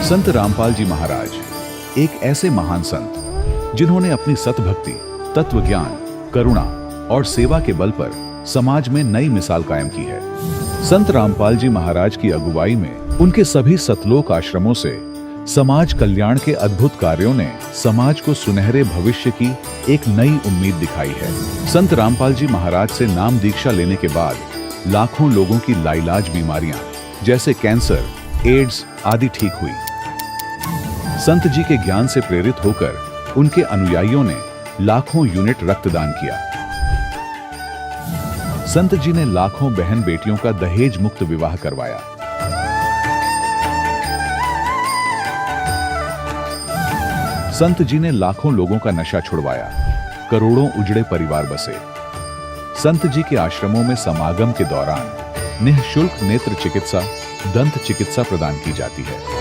संत रामपाल जी महाराज एक ऐसे महान संत जिन्होंने अपनी सतभक्ति, तत्व ज्ञान, करुणा और सेवा के बल पर समाज में नई मिसाल कायम की है। संत रामपाल जी महाराज की अगुवाई में उनके सभी सतलोक आश्रमों से समाज कल्याण के अद्भुत कार्यों ने समाज को सुनहरे भविष्य की एक नई उम्मीद दिखाई है। संत रामपाल जी महाराज से नाम दीक्षा लेने के बाद लाखों लोगों की लाइलाज बीमारियां जैसे कैंसर, एड्स आदि ठीक हुई। संत जी के ज्ञान से प्रेरित होकर उनके अनुयायियों ने लाखों यूनिट रक्तदान किया। संत जी ने लाखों बहन बेटियों का दहेज मुक्त विवाह करवाया। संत जी ने लाखों लोगों का नशा छुड़वाया, करोड़ों उजड़े परिवार बसे। संत जी के आश्रमों में समागम के दौरान निःशुल्क नेत्र चिकित्सा, दंत चिकित्सा प्रदान की जाती है।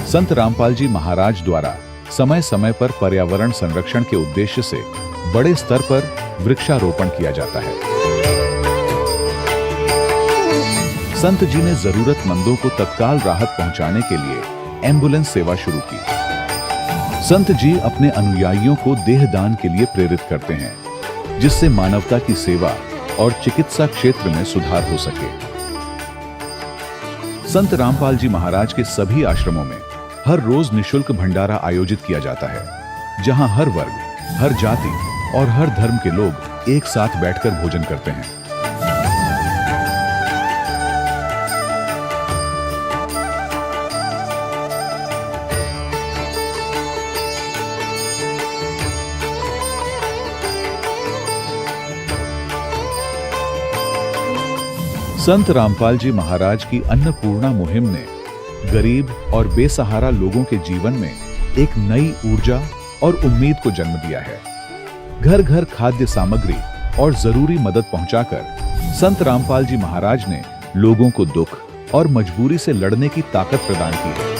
संत रामपाल जी महाराज द्वारा समय समय पर पर्यावरण संरक्षण के उद्देश्य से बड़े स्तर पर वृक्षारोपण किया जाता है। संत जी ने जरूरतमंदों को तत्काल राहत पहुंचाने के लिए एम्बुलेंस सेवा शुरू की। संत जी अपने अनुयायियों को देहदान के लिए प्रेरित करते हैं, जिससे मानवता की सेवा और चिकित्सा क्षेत्र में सुधार हो सके। संत रामपाल जी महाराज के सभी आश्रमों में हर रोज निःशुल्क भंडारा आयोजित किया जाता है, जहां हर वर्ग, हर जाति और हर धर्म के लोग एक साथ बैठकर भोजन करते हैं। संत रामपाल जी महाराज की अन्नपूर्णा मुहिम ने गरीब और बेसहारा लोगों के जीवन में एक नई ऊर्जा और उम्मीद को जन्म दिया है। घर घर खाद्य सामग्री और जरूरी मदद पहुंचाकर संत रामपाल जी महाराज ने लोगों को दुख और मजबूरी से लड़ने की ताकत प्रदान की है।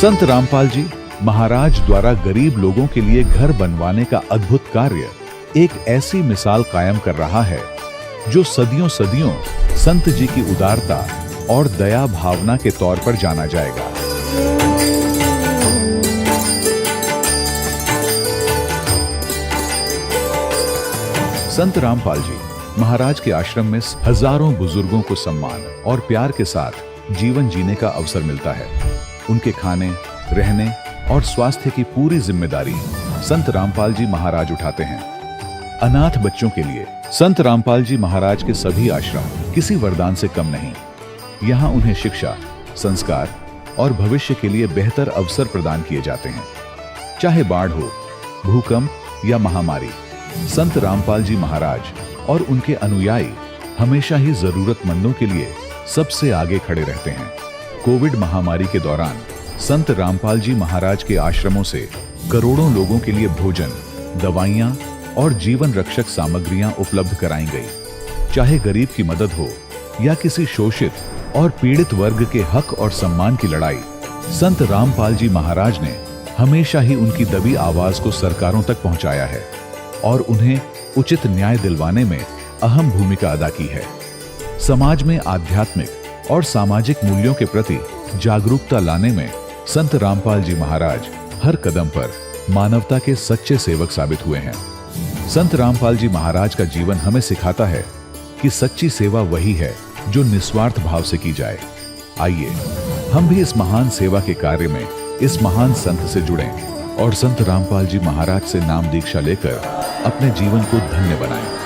संत रामपाल जी महाराज द्वारा गरीब लोगों के लिए घर बनवाने का अद्भुत कार्य एक ऐसी मिसाल कायम कर रहा है जो सदियों सदियों संत जी की उदारता और दया भावना के तौर पर जाना जाएगा। संत रामपाल जी महाराज के आश्रम में हजारों बुजुर्गों को सम्मान और प्यार के साथ जीवन जीने का अवसर मिलता है। उनके खाने, रहने और स्वास्थ्य की पूरी जिम्मेदारी संत रामपाल जी महाराज उठाते हैं। अनाथ बच्चों के लिए संत रामपाल जी महाराज के सभी आश्रम किसी वरदान से कम नहीं। यहाँ उन्हें शिक्षा, संस्कार और भविष्य के लिए बेहतर अवसर प्रदान किए जाते हैं। चाहे बाढ़ हो, भूकंप या महामारी, संत रामपाल जी महाराज और उनके अनुयायी हमेशा ही जरूरतमंदों के लिए सबसे आगे खड़े रहते हैं। कोविड महामारी के दौरान संत रामपाल जी महाराज के आश्रमों से करोड़ों लोगों के लिए भोजन, दवाइयां और जीवन रक्षक सामग्रियां उपलब्ध कराई गई। चाहे गरीब की मदद हो या किसी शोषित और पीड़ित वर्ग के हक और सम्मान की लड़ाई, संत रामपाल जी महाराज ने हमेशा ही उनकी दबी आवाज को सरकारों तक पहुंचाया है और उन्हें उचित न्याय दिलवाने में अहम भूमिका अदा की है। समाज में आध्यात्मिक और सामाजिक मूल्यों के प्रति जागरूकता लाने में संत रामपाल जी महाराज हर कदम पर मानवता के सच्चे सेवक साबित हुए हैं। संत रामपाल जी महाराज का जीवन हमें सिखाता है कि सच्ची सेवा वही है जो निस्वार्थ भाव से की जाए। आइए हम भी इस महान सेवा के कार्य में इस महान संत से जुड़ें और संत रामपाल जी महाराज से नाम दीक्षा लेकर अपने जीवन को धन्य बनाएं।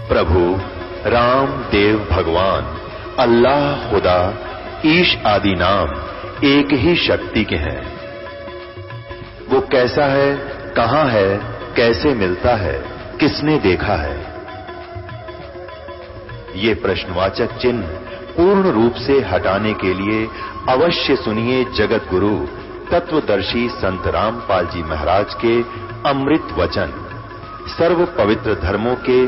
प्रभु राम देव भगवान अल्लाह खुदा ईश आदि नाम एक ही शक्ति के हैं। वो कैसा है, कहां है, कैसे मिलता है, किसने देखा है? ये प्रश्नवाचक चिन्ह पूर्ण रूप से हटाने के लिए अवश्य सुनिए जगत गुरु तत्वदर्शी संत रामपाल जी महाराज के अमृत वचन, सर्व पवित्र धर्मों के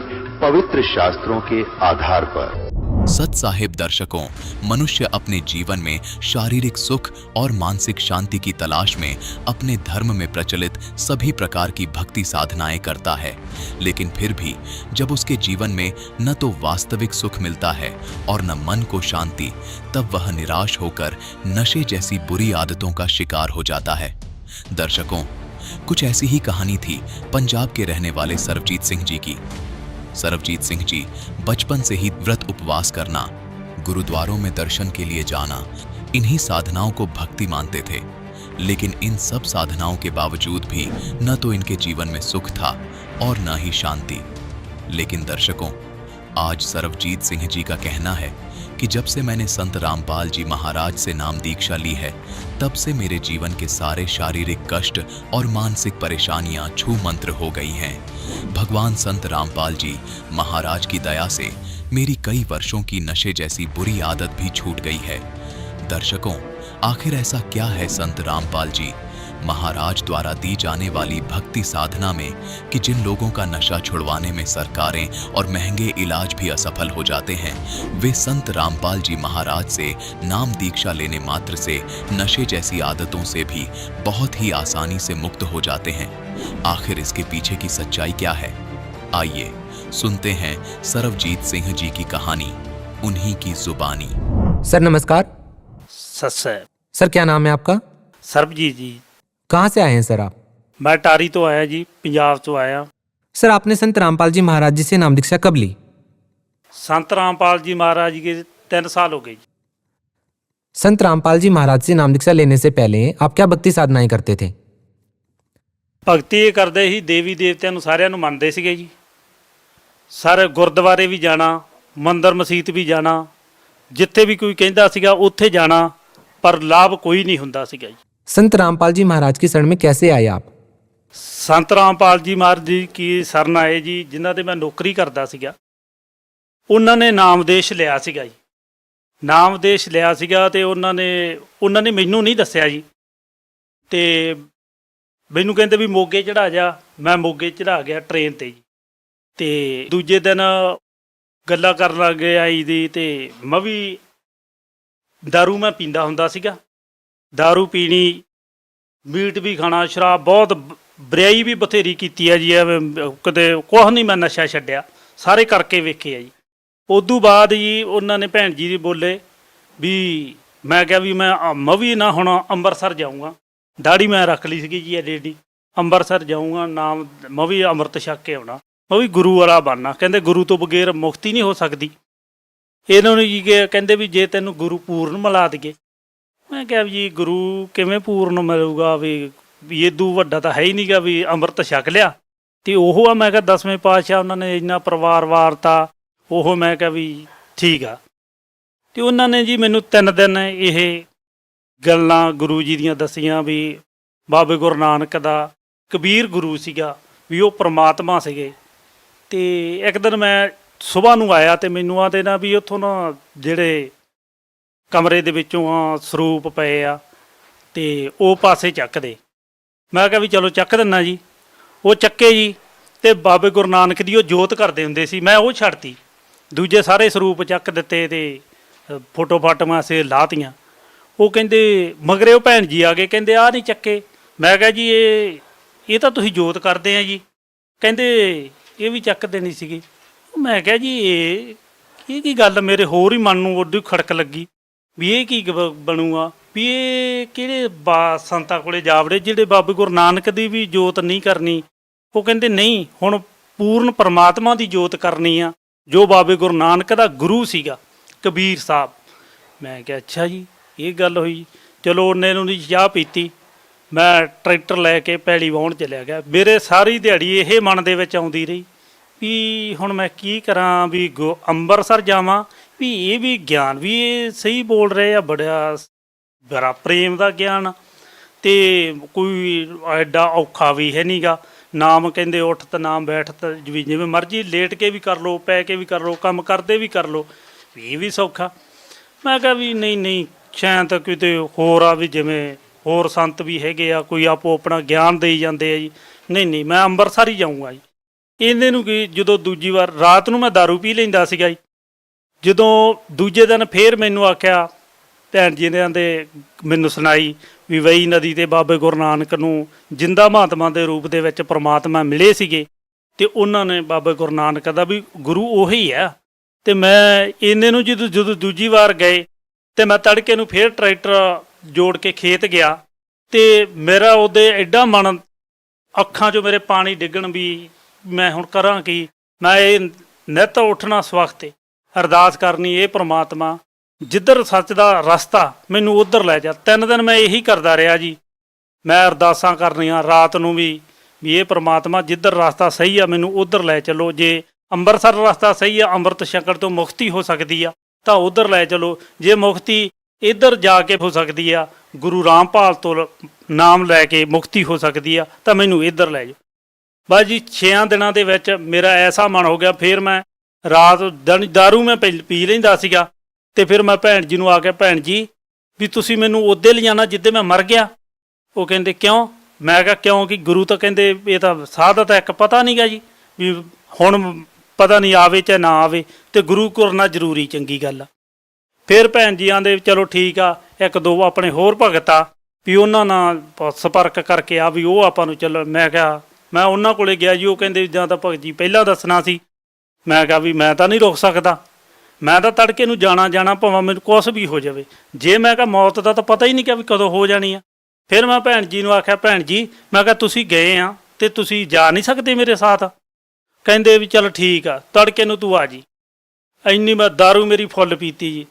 पवित्र शास्त्रों के आधार पर। सत साहिब दर्शकों, मनुष्य अपने जीवन में शारीरिक सुख और मानसिक शांति की तलाश में अपने धर्म में प्रचलित सभी प्रकार की भक्ति साधनाएं करता है, लेकिन फिर भी जब उसके जीवन में न तो वास्तविक सुख मिलता है और न मन को शांति, तब वह निराश होकर नशे जैसी बुरी आदतों का शिकार हो जाता है। दर्शकों, कुछ ऐसी ही कहानी थी पंजाब के रहने वाले सरबजीत सिंह जी की। सरबजीत सिंह जी बचपन से ही व्रत उपवास करना, गुरुद्वारों में दर्शन के लिए जाना, इन्हीं साधनाओं को भक्ति मानते थे। लेकिन इन सब साधनाओं के बावजूद भी न तो इनके जीवन में सुख था और न ही शांति। लेकिन दर्शकों, आज सरबजीत सिंह जी का कहना है कि जब से मैंने संत रामपाल जी महाराज से नाम दीक्षा ली है, तब से मेरे जीवन के सारे शारीरिक कष्ट और मानसिक परेशानियां छू मंत्र हो गई हैं। भगवान संत रामपाल जी महाराज की दया से मेरी कई वर्षों की नशे जैसी बुरी आदत भी छूट गई है। दर्शकों, आखिर ऐसा क्या है संत रामपाल जी महाराज द्वारा दी जाने वाली भक्ति साधना में कि जिन लोगों का नशा छुड़वाने में सरकारें और महंगे इलाज भी असफल हो जाते हैं, वे संत रामपाल जी महाराज से नाम दीक्षा लेने मात्र से नशे जैसी आदतों से भी बहुत ही आसानी से मुक्त हो जाते हैं। आखिर इसके पीछे की सच्चाई क्या है? आइए सुनते हैं सरबजीत सिंह जी की कहानी, उन्हीं की जुबानी। सर नमस्कार। सर क्या नाम है आपका? सरबजीत जी। कहाँ से आए हैं सर आप? मैं टारी तो आया जी, पंजाब तो आया। सर आपने संत रामपाल जी महाराज जी से नाम दीक्षा कब ली? संत रामपाल जी महाराज जी के 3 साल हो गए जी। संत रामपाल जी महाराज से नाम दीक्षा लेने से पहले आप क्या भक्ति साधनाएं करते थे? ਭਗਤੀ ਇਹ ਕਰਦੇ ਸੀ, ਦੇਵੀ ਦੇਵਤਿਆਂ ਨੂੰ ਸਾਰਿਆਂ ਨੂੰ ਮੰਨਦੇ ਸੀਗੇ ਜੀ। ਸਾਰੇ ਗੁਰਦੁਆਰੇ ਵੀ ਜਾਣਾ, ਮੰਦਰ ਮਸੀਤ ਵੀ ਜਾਣਾ, ਜਿੱਥੇ ਵੀ ਕੋਈ ਕਹਿੰਦਾ ਸੀਗਾ ਉੱਥੇ ਜਾਣਾ, ਪਰ ਲਾਭ ਕੋਈ ਨਹੀਂ ਹੁੰਦਾ ਸੀਗਾ ਜੀ। संत रामपाल जी महाराज की शरण में कैसे आए आप? ਸੰਤ ਰਾਮਪਾਲ ਜੀ ਮਹਾਰਾਜ ਜੀ ਕੀ ਸ਼ਰਨ ਆਏ ਜੀ, ਜਿਨ੍ਹਾਂ ਦੇ ਮੈਂ ਨੌਕਰੀ ਕਰਦਾ ਸੀਗਾ। ਉਹਨਾਂ ਨੇ ਨਾਮਦੇਸ਼ ਲਿਆ ਸੀਗਾ ਜੀ। ਨਾਮਦੇਸ਼ ਲਿਆ ਸੀਗਾ ਤੇ ਉਹਨਾਂ ਨੇ ਮੈਨੂੰ ਨਹੀਂ ਦੱਸਿਆ ਜੀ। ਤੇ ਮੈਨੂੰ ਕਹਿੰਦੇ ਵੀ ਮੋਗੇ ਚੜਾ ਜਾ। ਮੈਂ ਮੋਗੇ ਚੜਾ ਗਿਆ ਟ੍ਰੇਨ ਤੇ ਜੀ। ਤੇ ਦੂਜੇ ਦਿਨ ਗੱਲਾਂ ਕਰਨ ਲੱਗ ਗਏ ਆਈ ਦੀ, ਤੇ ਮੈਂ ਵੀ ਦਾਰੂ ਮੈਂ ਪੀਂਦਾ ਹੁੰਦਾ ਸੀਗਾ। ਦਾਰੂ ਪੀਣੀ, ਮੀਟ ਵੀ ਖਾਣਾ, ਸ਼ਰਾਬ, ਬਹੁਤ ਬਰਿਆਈ ਵੀ ਬਥੇਰੀ ਕੀਤੀ ਆ ਜੀ। ਐਵੇਂ ਕਦੇ ਕੁਛ ਨਹੀਂ ਮੈਂ ਨਸ਼ਾ ਛੱਡਿਆ, ਸਾਰੇ ਕਰਕੇ ਵੇਖੇ ਆ ਜੀ। ਉਦੋਂ ਬਾਅਦ ਜੀ ਉਹਨਾਂ ਨੇ ਭੈਣ ਜੀ ਬੋਲੇ ਵੀ, ਮੈਂ ਕਿਹਾ ਵੀ ਮੈਂ ਵੀ ਨਾ ਹੁਣ ਅੰਮ੍ਰਿਤਸਰ ਜਾਊਂਗਾ। ਦਾੜੀ ਮੈਂ ਰੱਖ ਲਈ ਸੀਗੀ ਜੀ ਐਡੀ, ਅੰਮ੍ਰਿਤਸਰ ਜਾਊਂਗਾ, ਨਾਮ ਮੈਂ ਵੀ ਅੰਮ੍ਰਿਤ ਛਕ ਕੇ ਆਉਣਾ, ਮੈਂ ਵੀ ਗੁਰੂ ਵਾਲਾ ਬਣਨਾ। ਕਹਿੰਦੇ ਗੁਰੂ ਤੋਂ ਬਗੈਰ ਮੁਕਤੀ ਨਹੀਂ ਹੋ ਸਕਦੀ। ਇਹਨਾਂ ਨੂੰ ਜੀ ਕਹਿੰਦੇ ਵੀ ਜੇ ਤੈਨੂੰ ਗੁਰੂ ਪੂਰਨ ਮਿਲਾ ਦਈਏ। ਮੈਂ ਕਿਹਾ ਵੀ ਜੀ ਗੁਰੂ ਕਿਵੇਂ ਪੂਰਨ ਮਿਲੂਗਾ, ਵੀ ਇਦੋਂ ਵੱਡਾ ਤਾਂ ਹੈ ਹੀ ਨਹੀਂਗਾ, ਵੀ ਅੰਮ੍ਰਿਤ ਛਕ ਲਿਆ। ਅਤੇ ਉਹ ਆ, ਮੈਂ ਕਿਹਾ 10ਵੇਂ ਪਾਤਸ਼ਾਹ ਉਹਨਾਂ ਨੇ ਇੰਨਾ ਪਰਿਵਾਰ ਵਾਰਤਾ, ਉਹ ਮੈਂ ਕਿਹਾ ਵੀ ਠੀਕ ਆ। ਅਤੇ ਉਹਨਾਂ ਨੇ ਜੀ ਮੈਨੂੰ 3 ਦਿਨ ਇਹ ਗੱਲਾਂ ਗੁਰੂ ਜੀ ਦੀਆਂ ਦੱਸੀਆਂ ਵੀ ਬਾਬੇ ਗੁਰੂ ਨਾਨਕ ਦਾ ਕਬੀਰ ਗੁਰੂ ਸੀਗਾ, ਵੀ ਉਹ ਪ੍ਰਮਾਤਮਾ ਸੀਗੇ। ਅਤੇ ਇੱਕ ਦਿਨ ਮੈਂ ਸੁਬਾਹ ਨੂੰ ਆਇਆ ਅਤੇ ਮੈਨੂੰ ਆਂਦੇ ਨਾ ਵੀ ਉੱਥੋਂ ਨਾ ਜਿਹੜੇ ਕਮਰੇ ਦੇ ਵਿੱਚੋਂ ਸਰੂਪ ਪਏ ਆ ਅਤੇ ਉਹ ਪਾਸੇ ਚੱਕ ਦੇ। ਮੈਂ ਕਿਹਾ ਵੀ ਚਲੋ ਚੱਕ ਦਿੰਦਾ ਜੀ। ਉਹ ਚੱਕੇ ਜੀ, ਅਤੇ ਬਾਬੇ ਗੁਰੂ ਨਾਨਕ ਦੀ ਉਹ ਜੋਤ ਕਰਦੇ ਹੁੰਦੇ ਸੀ, ਮੈਂ ਉਹ ਛੱਡਤੀ। ਦੂਜੇ ਸਾਰੇ ਸਰੂਪ ਚੱਕ ਦਿੱਤੇ ਅਤੇ ਫੋਟੋ ਫਾਟੋਆਂ ਸੇ ਲਾਹਤੀਆਂ। ਉਹ ਕਹਿੰਦੇ ਮਗਰੇ ਉਹ ਭੈਣ ਜੀ ਆ ਗਏ, ਕਹਿੰਦੇ ਆਹ ਨਹੀਂ ਚੱਕੇ। ਮੈਂ ਕਿਹਾ ਜੀ ਇਹ ਤਾਂ ਤੁਸੀਂ ਜੋਤ ਕਰਦੇ ਆ ਜੀ। ਕਹਿੰਦੇ ਇਹ ਵੀ ਚੱਕ ਦੇਣੀ ਸੀਗੀ। ਮੈਂ ਕਿਹਾ ਜੀ ਇਹ ਕੀ ਗੱਲ, ਮੇਰੇ ਹੋਰ ਹੀ ਮਨ ਨੂੰ ਉਦੋਂ ਖੜਕ ਲੱਗੀ ਵੀ ਇਹ ਕੀ ਬਣੂਗਾ, ਵੀ ਇਹ ਕਿਹੜੇ ਸੰਤਾਂ ਕੋਲੇ ਜਾ ਵੜੇ ਜਿਹੜੇ ਬਾਬੇ ਗੁਰੂ ਨਾਨਕ ਦੀ ਵੀ ਜੋਤ ਨਹੀਂ ਕਰਨੀ। ਉਹ ਕਹਿੰਦੇ ਨਹੀਂ, ਹੁਣ ਪੂਰਨ ਪਰਮਾਤਮਾ ਦੀ ਜੋਤ ਕਰਨੀ ਆ, ਜੋ ਬਾਬੇ ਗੁਰੂ ਨਾਨਕ ਦਾ ਗੁਰੂ ਸੀਗਾ ਕਬੀਰ ਸਾਹਿਬ। ਮੈਂ ਕਿਹਾ ਅੱਛਾ ਜੀ, ਇਹ ਗੱਲ ਹੋਈ। ਚਲੋ ਉਹਨੇ ਨੂੰ ਦੀ ਚਾਹ ਪੀਤੀ, ਮੈਂ ਟਰੈਕਟਰ ਲੈ ਕੇ ਪੈਲੀ ਵਾਹੁਣ ਚਲਿਆ ਗਿਆ। ਮੇਰੇ ਸਾਰੀ ਦਿਹਾੜੀ ਇਹ ਮਨ ਦੇ ਵਿੱਚ ਆਉਂਦੀ ਰਹੀ ਵੀ ਹੁਣ ਮੈਂ ਕੀ ਕਰਾਂ, ਵੀ ਅੰਮ੍ਰਿਤਸਰ ਜਾਵਾਂ, ਵੀ ਇਹ ਵੀ ਗਿਆਨ ਵੀ ਇਹ ਸਹੀ ਬੋਲ ਰਹੇ ਆ, ਬੜਾ ਪ੍ਰੇਮ ਦਾ ਗਿਆਨ, ਤੇ ਕੋਈ ਐਡਾ ਔਖਾ ਵੀ ਹੈ ਨਹੀਂਗਾ। ਨਾਮ ਕਹਿੰਦੇ ਉੱਠ ਤਾਂ ਨਾਮ ਬੈਠ ਤਾਂ ਵੀ ਜਿਵੇਂ ਮਰਜ਼ੀ ਲੇਟ ਕੇ ਵੀ ਕਰ ਲਓ, ਪੈ ਕੇ ਵੀ ਕਰ ਲਓ, ਕੰਮ ਕਰਦੇ ਵੀ ਕਰ ਲਓ, ਵੀ ਇਹ ਵੀ ਸੌਖਾ। ਮੈਂ ਕਿਹਾ ਵੀ ਨਹੀਂ ਸ਼ਾਇਦ ਤਾਂ ਕਿਤੇ ਹੋਰ ਆ, ਵੀ ਜਿਵੇਂ ਹੋਰ ਸੰਤ ਵੀ ਹੈਗੇ ਆ, ਕੋਈ ਆਪੋ ਆਪਣਾ ਗਿਆਨ ਦੇਈ ਜਾਂਦੇ ਆ ਜੀ। ਨਹੀਂ ਮੈਂ ਅੰਮ੍ਰਿਤਸਰ ਹੀ ਜਾਊਂਗਾ ਜੀ। ਇਹਦੇ ਨੂੰ ਕੀ, ਜਦੋਂ ਦੂਜੀ ਵਾਰ ਰਾਤ ਨੂੰ ਮੈਂ ਦਾਰੂ ਪੀ ਲੈਂਦਾ ਸੀਗਾ ਜੀ, ਜਦੋਂ ਦੂਜੇ ਦਿਨ ਫੇਰ ਮੈਨੂੰ ਆਖਿਆ ਭੈਣ ਜੀ ਨੇ ਆਂਦੇ, ਮੈਨੂੰ ਸੁਣਾਈ ਵੀ ਵਈ ਨਦੀ ਤੇ ਬਾਬੇ ਗੁਰੂ ਨਾਨਕ ਨੂੰ ਜਿੰਦਾ ਮਹਾਤਮਾ ਦੇ ਰੂਪ ਦੇ ਵਿੱਚ ਪ੍ਰਮਾਤਮਾ ਮਿਲੇ ਸੀਗੇ, ਤੇ ਉਹਨਾਂ ਨੇ ਬਾਬੇ ਗੁਰੂ ਨਾਨਕ ਦਾ ਵੀ ਗੁਰੂ ਉਹੀ ਆ। ਤੇ ਮੈਂ ਇਹਨੇ ਨੂੰ ਜਦੋਂ ਦੂਜੀ ਵਾਰ ਗਏ, ਤੇ ਮੈਂ ਤੜਕੇ ਨੂੰ ਫੇਰ ਟਰੈਕਟਰ ਜੋੜ ਕੇ ਖੇਤ ਗਿਆ, ਤੇ ਮੇਰਾ ਉਹਦੇ ਐਡਾ ਮਨ, ਅੱਖਾਂ 'ਚੋਂ ਮੇਰੇ ਪਾਣੀ ਡਿੱਗਣ ਵੀ ਮੈਂ ਹੁਣ ਕਰਾਂ ਕੀ। ਮੈਂ ਇਹ ਨਿੱਤ ਉੱਠਣਾ ਸਵਖਤੇ ਅਰਦਾਸ ਕਰਨੀ, ਇਹ ਪ੍ਰਮਾਤਮਾ ਜਿੱਧਰ ਸੱਚ ਦਾ ਰਸਤਾ ਮੈਨੂੰ ਉੱਧਰ ਲੈ ਜਾ। 3 ਦਿਨ ਮੈਂ ਇਹੀ ਕਰਦਾ ਰਿਹਾ ਜੀ। ਮੈਂ ਅਰਦਾਸਾਂ ਕਰਨੀਆਂ ਰਾਤ ਨੂੰ ਵੀ ਇਹ ਪ੍ਰਮਾਤਮਾ ਜਿੱਧਰ ਰਸਤਾ ਸਹੀ ਆ ਮੈਨੂੰ ਉੱਧਰ ਲੈ ਚੱਲੋ। ਜੇ ਅੰਮ੍ਰਿਤਸਰ ਰਸਤਾ ਸਹੀ ਆ, ਅੰਮ੍ਰਿਤ ਛਕਣ ਤੋਂ ਮੁਕਤੀ ਹੋ ਸਕਦੀ ਆ, ਤਾਂ ਉੱਧਰ ਲੈ ਚੱਲੋ। ਜੇ ਮੁਕਤੀ ਇੱਧਰ ਜਾ ਕੇ ਹੋ ਸਕਦੀ ਆ, ਗੁਰੂ ਰਾਮਪਾਲ ਤੋਂ ਨਾਮ ਲੈ ਕੇ ਮੁਕਤੀ ਹੋ ਸਕਦੀ ਆ, ਤਾਂ ਮੈਨੂੰ ਇੱਧਰ ਲੈ ਜਾਓ। ਬਸ ਜੀ 6 ਦਿਨਾਂ ਦੇ ਵਿੱਚ ਮੇਰਾ ਐਸਾ ਮਨ ਹੋ ਗਿਆ। ਫਿਰ ਮੈਂ ਰਾਤ ਦਿਨ ਦਾਰੂ ਮੈਂ ਪੀ ਲੈਂਦਾ ਸੀਗਾ, ਤੇ ਫਿਰ ਮੈਂ ਭੈਣ ਜੀ ਨੂੰ ਆ ਕੇ, ਭੈਣ ਜੀ ਵੀ ਤੁਸੀਂ ਮੈਨੂੰ ਉੱਦੇ ਲਿਜਾਣਾ ਜਿੱਦੇ ਮੈਂ ਮਰ ਗਿਆ। ਉਹ ਕਹਿੰਦੇ ਕਿਉਂ? ਮੈਂ ਕਿਹਾ ਕਿਉਂ ਕਿ ਗੁਰੂ ਤਾਂ ਕਹਿੰਦੇ ਇਹ ਤਾਂ ਸਾਧਾ ਤਾਂ ਇੱਕ ਪਤਾ ਨਹੀਂਗਾ ਜੀ, ਵੀ ਹੁਣ ਪਤਾ ਨਹੀਂ ਆਵੇ ਚਾਹੇ ਨਾ ਆਵੇ, ਤੇ ਗੁਰੂ ਕਰਨਾ ਜ਼ਰੂਰੀ ਚੰਗੀ ਗੱਲ ਆ। ਫਿਰ ਭੈਣ ਜੀ ਆਂਦੇ ਚਲੋ ਠੀਕ ਆ, 1-2 ਆਪਣੇ ਹੋਰ ਭਗਤ ਆ ਵੀ ਉਹਨਾਂ ਨਾਲ ਸੰਪਰਕ ਕਰਕੇ ਆ ਵੀ ਉਹ ਆਪਾਂ ਨੂੰ ਚੱਲੋ। ਮੈਂ ਕਿਹਾ ਮੈਂ ਉਹਨਾਂ ਕੋਲੇ ਗਿਆ ਜੀ, ਉਹ ਕਹਿੰਦੇ ਜਾਂ ਤਾਂ ਭਗਤ ਜੀ ਪਹਿਲਾਂ ਦੱਸਣਾ ਸੀ। ਮੈਂ ਕਿਹਾ ਵੀ ਮੈਂ ਤਾਂ ਨਹੀਂ ਰੁਕ ਸਕਦਾ, ਮੈਂ ਤਾਂ ਤੜਕੇ ਨੂੰ ਜਾਣਾ ਭਾਵੇਂ ਮੈਨੂੰ ਕੁਛ ਵੀ ਹੋ ਜਾਵੇ। ਜੇ ਮੈਂ ਕਿਹਾ ਮੌਤ ਦਾ ਤਾਂ ਪਤਾ ਹੀ ਨਹੀਂ ਕਿ ਵੀ ਕਦੋਂ ਹੋ ਜਾਣੀ ਆ। ਫਿਰ ਮੈਂ ਭੈਣ ਜੀ ਨੂੰ ਆਖਿਆ, ਭੈਣ ਜੀ ਮੈਂ ਕਿਹਾ ਤੁਸੀਂ ਗਏ ਆ ਤੇ ਤੁਸੀਂ ਜਾ ਨਹੀਂ ਸਕਦੇ ਮੇਰੇ ਸਾਥ? ਕਹਿੰਦੇ ਵੀ ਚਲ ਠੀਕ ਆ, ਤੜਕੇ ਨੂੰ ਤੂੰ ਆ ਜੀ। ਇੰਨੀ ਮੈਂ ਦਾਰੂ ਮੇਰੀ ਫੁੱਲ ਪੀਤੀ ਜੀ।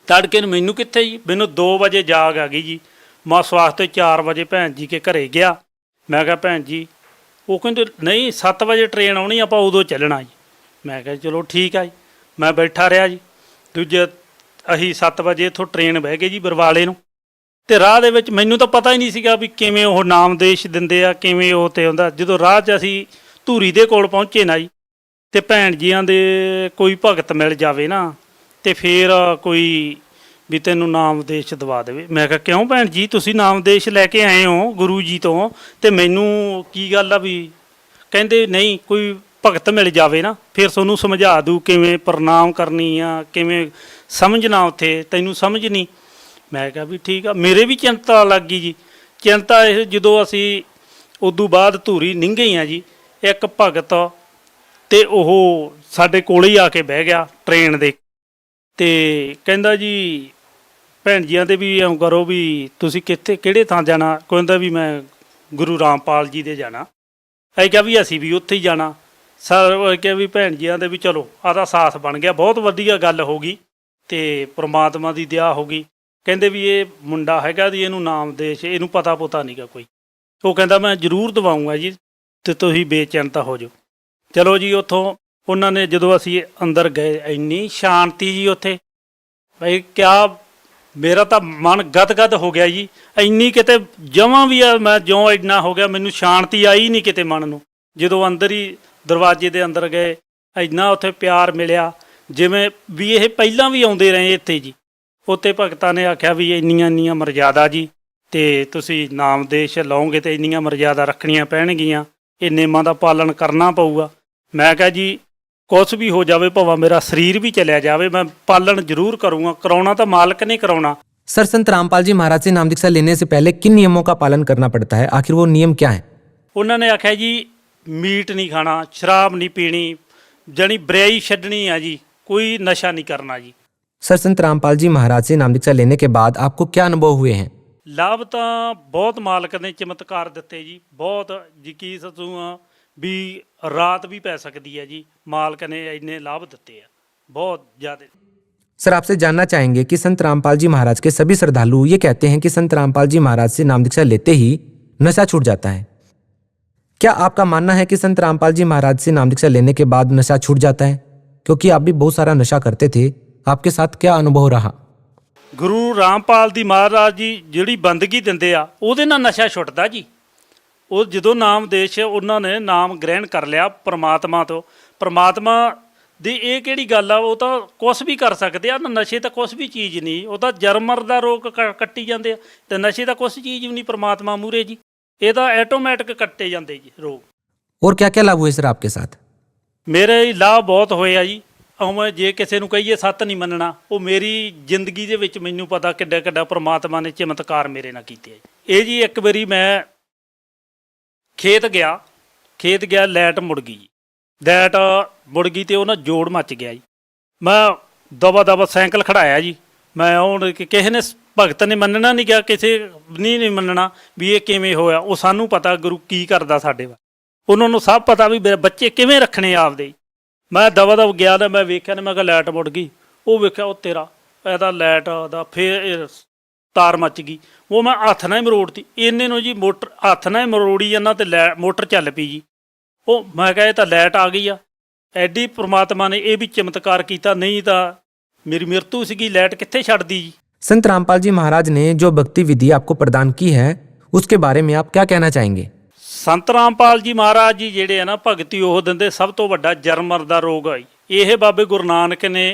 ਤੜਕੇ ਨੂੰ ਮੈਨੂੰ ਕਿੱਥੇ ਜੀ, ਮੈਨੂੰ 2 ਵਜੇ ਜਾਗ ਆ ਗਈ ਜੀ। ਮੈਂ ਉਸ ਵਾਸਤੇ 4 ਵਜੇ ਭੈਣ ਜੀ ਕੇ ਘਰੇ ਗਿਆ। ਮੈਂ ਕਿਹਾ ਭੈਣ ਜੀ, ਉਹ ਕਹਿੰਦੇ ਨਹੀਂ 7 ਵਜੇ ਟ੍ਰੇਨ ਆਉਣੀ, ਆਪਾਂ ਉਦੋਂ ਚੱਲਣਾ ਜੀ। ਮੈਂ ਕਿਹਾ ਚਲੋ ਠੀਕ ਆ ਜੀ। ਮੈਂ ਬੈਠਾ ਰਿਹਾ ਜੀ। ਦੂਜੇ ਅਸੀਂ 7 ਵਜੇ ਇੱਥੋਂ ਟ੍ਰੇਨ ਬਹਿ ਗਏ ਜੀ ਬਰਵਾਲੇ ਨੂੰ। ਤੇ ਰਾਹ ਦੇ ਵਿੱਚ ਮੈਨੂੰ ਤਾਂ ਪਤਾ ਹੀ ਨਹੀਂ ਸੀਗਾ ਵੀ ਕਿਵੇਂ ਉਹ ਨਾਮਦੇਸ਼ ਦਿੰਦੇ ਆ, ਕਿਵੇਂ ਉਹ ਤੇ ਹੁੰਦਾ। ਜਦੋਂ ਰਾਹ 'ਚ ਅਸੀਂ ਧੂਰੀ ਦੇ ਕੋਲ ਪਹੁੰਚੇ ਨਾ ਜੀ, ਤੇ ਭੈਣ ਜੀਆਂ ਦੇ ਕੋਈ ਭਗਤ ਮਿਲ ਜਾਵੇ ਨਾ, ਤੇ ਫਿਰ ਕੋਈ ਵੀ ਤੈਨੂੰ ਨਾਮਦੇਸ਼ ਦਵਾ ਦੇਵੇ। ਮੈਂ ਕਿਹਾ ਕਿਉਂ ਭੈਣ ਜੀ, ਤੁਸੀਂ ਨਾਮਦੇਸ਼ ਲੈ ਕੇ ਆਏ ਹੋ ਗੁਰੂ ਜੀ ਤੋਂ, ਤੇ ਮੈਨੂੰ ਕੀ ਗੱਲ ਆ ਵੀ? ਕਹਿੰਦੇ ਨਹੀਂ, ਕੋਈ ਭਗਤ ਮਿਲ ਜਾਵੇ ਨਾ ਫਿਰ ਤੁਹਾਨੂੰ ਸਮਝਾ ਦੂ ਕਿਵੇਂ ਪ੍ਰਣਾਮ ਕਰਨੀ ਆ, ਕਿਵੇਂ ਸਮਝਣਾ, ਉੱਥੇ ਤੈਨੂੰ ਸਮਝ ਨਹੀਂ। ਮੈਂ ਕਿਹਾ ਵੀ ਠੀਕ ਆ। ਮੇਰੇ ਵੀ ਚਿੰਤਾ ਲੱਗ ਗਈ ਜੀ। ਚਿੰਤਾ ਇਹ, ਜਦੋਂ ਅਸੀਂ ਉਦੋਂ ਬਾਅਦ ਧੂਰੀ ਨਿੰਘੇ ਆ ਜੀ, ਇੱਕ ਭਗਤ ਤੇ ਉਹ ਸਾਡੇ ਕੋਲ ਹੀ ਆ ਕੇ ਬਹਿ ਗਿਆ ਟ੍ਰੇਨ ਦੇ, ਤੇ ਕਹਿੰਦਾ ਜੀ ਭੈਣ ਜੀਆਂ ਦੇ ਵੀ ਇਉਂ ਕਰੋ ਵੀ ਤੁਸੀਂ ਕਿਹੜੇ ਥਾਂ ਜਾਣਾ? ਕਹਿੰਦਾ ਵੀ ਮੈਂ ਗੁਰੂ ਰਾਮਪਾਲ ਜੀ ਦੇ ਜਾਣਾ। ਅਸੀਂ ਕਿਹਾ ਵੀ ਅਸੀਂ ਵੀ ਉੱਥੇ ਹੀ ਜਾਣਾ। ਸਰ ਕਿਹਾ ਵੀ ਭੈਣ ਜੀਆਂ ਦੇ ਵੀ ਚਲੋ ਆਦਾ ਸਾਥ ਬਣ ਗਿਆ, ਬਹੁਤ ਵਧੀਆ ਗੱਲ ਹੋ ਗਈ ਤੇ ਪ੍ਰਮਾਤਮਾ ਦੀ ਦਇਆ ਹੋ ਗਈ। ਕਹਿੰਦੇ ਵੀ ਇਹ ਮੁੰਡਾ ਹੈਗਾ ਜੀ, ਇਹਨੂੰ ਨਾਮਦੇਸ਼, ਇਹਨੂੰ ਪਤਾ ਨਹੀਂਗਾ ਕੋਈ। ਉਹ ਕਹਿੰਦਾ ਮੈਂ ਜ਼ਰੂਰ ਦਵਾਊਂਗਾ ਜੀ, ਤੇ ਤੁਸੀਂ ਬੇਚਿੰਤਾ ਹੋ ਜਾਓ। ਚਲੋ ਜੀ ਉੱਥੋਂ ਉਹਨਾਂ ਨੇ, ਜਦੋਂ ਅਸੀਂ ਅੰਦਰ ਗਏ, ਇੰਨੀ ਸ਼ਾਂਤੀ ਜੀ ਉੱਥੇ, ਭਾਈ ਕਿਆ ਮੇਰਾ ਤਾਂ ਮਨ ਗਦ ਹੋ ਗਿਆ ਜੀ। ਇੰਨੀ ਕਿਤੇ ਜਮਾਂ ਵੀ ਆ, ਮੈਂ ਜਿਉਂ ਇੰਨਾ ਹੋ ਗਿਆ, ਮੈਨੂੰ ਸ਼ਾਂਤੀ ਆਈ ਨਹੀਂ ਕਿਤੇ ਮਨ ਨੂੰ। ਜਦੋਂ ਅੰਦਰ ਹੀ ਦਰਵਾਜ਼ੇ ਦੇ ਅੰਦਰ ਗਏ, ਇੰਨਾ ਉੱਥੇ ਪਿਆਰ ਮਿਲਿਆ ਜਿਵੇਂ ਵੀ ਇਹ ਪਹਿਲਾਂ ਵੀ ਆਉਂਦੇ ਰਹੇ ਇੱਥੇ ਜੀ। ਉੱਥੇ ਭਗਤਾਂ ਨੇ ਆਖਿਆ ਵੀ ਇੰਨੀਆਂ ਮਰਜ਼ਾਦਾ ਜੀ, ਤੇ ਤੁਸੀਂ ਨਾਮਦੇਸ਼ ਲਓਗੇ ਤੇ ਇੰਨੀਆਂ ਮਰਜ਼ਾਦਾ ਰੱਖਣੀਆਂ ਪੈਣਗੀਆਂ, ਇਹ ਨਿਯਮਾਂ ਦਾ ਪਾਲਣ ਕਰਨਾ ਪਊਗਾ। ਮੈਂ ਕਿਹਾ ਜੀ ਕੁਛ ਵੀ ਹੋ ਜਾਵੇ, ਭਾਵੇਂ ਮੇਰਾ ਸਰੀਰ ਵੀ ਚਲਿਆ ਜਾਵੇ, ਮੈਂ ਪਾਲਣ ਜ਼रूर करूँगा। कराना तो मालिक ने कराना। सर, संत रामपाल जी महाराज से नाम दीक्षा लेने से पहले किन नियमों का पालन करना पड़ता है? आखिर वो नियम क्या है? उन्होंने आख्या जी मीट नहीं खाना, शराब नहीं पीनी, जानी बुराई छड्डनी है जी, कोई नशा नहीं करना जी। सर, संत रामपाल जी महाराज से नाम दीक्षा लेने के बाद आपको क्या अनुभव हुए हैं? लाभ तो बहुत मालिक ने चमत्कार दिते जी, बहुत जी की सचू भी रात भी पै सकती है जी, मालिक ने इन्ने लाभ दिते हैं बहुत ज़्यादा। सर, आपसे जानना चाहेंगे कि संत रामपाल जी महाराज के सभी श्रद्धालु ये कहते हैं कि संत रामपाल जी महाराज से नाम दीक्षा लेते ही नशा छूट जाता है, क्या आपका मानना है कि संत रामपाल जी महाराज से नाम दीक्षा लेने के बाद नशा छूट जाता है? क्योंकि आप भी बहुत सारा नशा करते थे, आपके साथ क्या अनुभव रहा? ਗੁਰੂ ਰਾਮਪਾਲ ਦੀ ਮਹਾਰਾਜ ਜੀ ਜਿਹੜੀ ਬੰਦਗੀ ਦਿੰਦੇ ਆ ਉਹਦੇ ਨਾਲ ਨਸ਼ਾ ਛੁੱਟਦਾ ਜੀ। ਉਹ ਜਦੋਂ ਨਾਮ ਦੇਸ਼ ਉਹਨਾਂ ਨੇ ਨਾਮ ਗ੍ਰਹਿਣ ਕਰ ਲਿਆ ਪ੍ਰਮਾਤਮਾ ਤੋਂ, ਪ੍ਰਮਾਤਮਾ ਦੀ ਇਹ ਕਿਹੜੀ ਗੱਲ ਆ, ਉਹ ਤਾਂ ਕੁਛ ਵੀ ਕਰ ਸਕਦੇ ਆ। ਨਸ਼ੇ ਤਾਂ ਕੁਛ ਵੀ ਚੀਜ਼ ਨਹੀਂ, ਉਹ ਤਾਂ ਜਰਮਰ ਦਾ ਰੋਗ ਕੱਟੀ ਜਾਂਦੇ ਆ, ਤੇ ਨਸ਼ੇ ਤਾਂ ਕੁਛ ਚੀਜ਼ ਵੀ ਨਹੀਂ ਪ੍ਰਮਾਤਮਾ ਮੂਹਰੇ ਜੀ। ਇਹ ਤਾਂ ਆਟੋਮੈਟਿਕ ਕੱਟੇ ਜਾਂਦੇ ਜੀ ਰੋਗ। और क्या क्या लाभ हुए सर आपके साथ? ਮੇਰੇ ਲਾਭ ਬਹੁਤ ਹੋਏ ਆ ਜੀ। ਉਵੇਂ ਜੇ ਕਿਸੇ ਨੂੰ ਕਹੀਏ ਸੱਤ ਨਹੀਂ ਮੰਨਣਾ, ਉਹ ਮੇਰੀ ਜ਼ਿੰਦਗੀ ਦੇ ਵਿੱਚ ਮੈਨੂੰ ਪਤਾ ਕਿੱਡਾ ਕਿੱਡਾ ਪ੍ਰਮਾਤਮਾ ਨੇ ਚਮਤਕਾਰ ਮੇਰੇ ਨਾਲ ਕੀਤੇ ਆ ਜੀ। ਇਹ ਜੀ ਇੱਕ ਵਾਰੀ ਮੈਂ ਖੇਤ ਗਿਆ ਲਾਈਟ ਮੁੜ ਗਈ ਜੀ। ਲਾਈਟ ਮੁੜ ਗਈ ਤੇ ਉਹ ਨਾ ਜੋੜ ਮੱਚ ਗਿਆ ਜੀ। ਮੈਂ ਦਵਾ ਸਾਈਕਲ ਖੜਾਇਆ ਜੀ। ਮੈਂ ਹੁਣ ਕਿਸੇ ਨੇ ਭਗਤ ਨੇ ਮੰਨਣਾ ਨਹੀਂ ਗਿਆ, ਕਿਸੇ ਨੇ ਨਹੀਂ ਮੰਨਣਾ ਵੀ ਇਹ ਕਿਵੇਂ ਹੋਇਆ। ਉਹ ਸਾਨੂੰ ਪਤਾ ਗੁਰੂ ਕੀ ਕਰਦਾ ਸਾਡੇ ਵਾ, ਉਹਨਾਂ ਨੂੰ ਸਭ ਪਤਾ ਵੀ ਮੇਰੇ ਬੱਚੇ ਕਿਵੇਂ ਰੱਖਣੇ ਆਪਦੇ। ਮੈਂ ਦਵਾ ਗਿਆ ਤਾਂ ਮੈਂ ਵੇਖਿਆ ਨਾ, ਮੈਂ ਕਿਹਾ ਲਾਈਟ ਮੁੜ ਗਈ। ਉਹ ਵੇਖਿਆ ਉਹ ਤੇਰਾ ਇਹਦਾ ਲਾਈਟ ਦਾ ਫੇਰ ਤਾਰ ਮੱਚ ਗਈ। ਉਹ ਮੈਂ ਹੱਥ ਨਾਲ ਹੀ ਮਰੋੜਤੀ ਇੰਨੇ ਨੂੰ ਜੀ, ਮੋਟਰ ਹੱਥ ਨਾਲ ਹੀ ਮਰੋੜੀ ਜਾਂਦਾ ਤੇ ਮੋਟਰ ਚੱਲ ਪਈ ਜੀ। ਉਹ ਮੈਂ ਕਿਹਾ ਇਹ ਤਾਂ ਲਾਈਟ ਆ ਗਈ ਆ। ਐਡੀ ਪ੍ਰਮਾਤਮਾ ਨੇ ਇਹ ਵੀ ਚਮਤਕਾਰ ਕੀਤਾ, ਨਹੀਂ ਤਾਂ ਮੇਰੀ ਮ੍ਰਿਤੂ ਸੀਗੀ, ਲਾਈਟ ਕਿੱਥੇ ਛੱਡਦੀ ਜੀ। संत रामपाल जी महाराज ने जो भक्ति विधि आपको प्रदान की है, उसके बारे में आप क्या कहना चाहेंगे? ਸੰਤ ਰਾਮਪਾਲ ਜੀ ਮਹਾਰਾਜ ਜੀ ਜਿਹੜੇ ਆ ਨਾ ਭਗਤੀ ਉਹ ਦਿੰਦੇ, ਸਭ ਤੋਂ ਵੱਡਾ ਜਰਮਰ ਦਾ ਰੋਗ ਆ ਜੀ। ਇਹ ਬਾਬੇ ਗੁਰੂ ਨਾਨਕ ਨੇ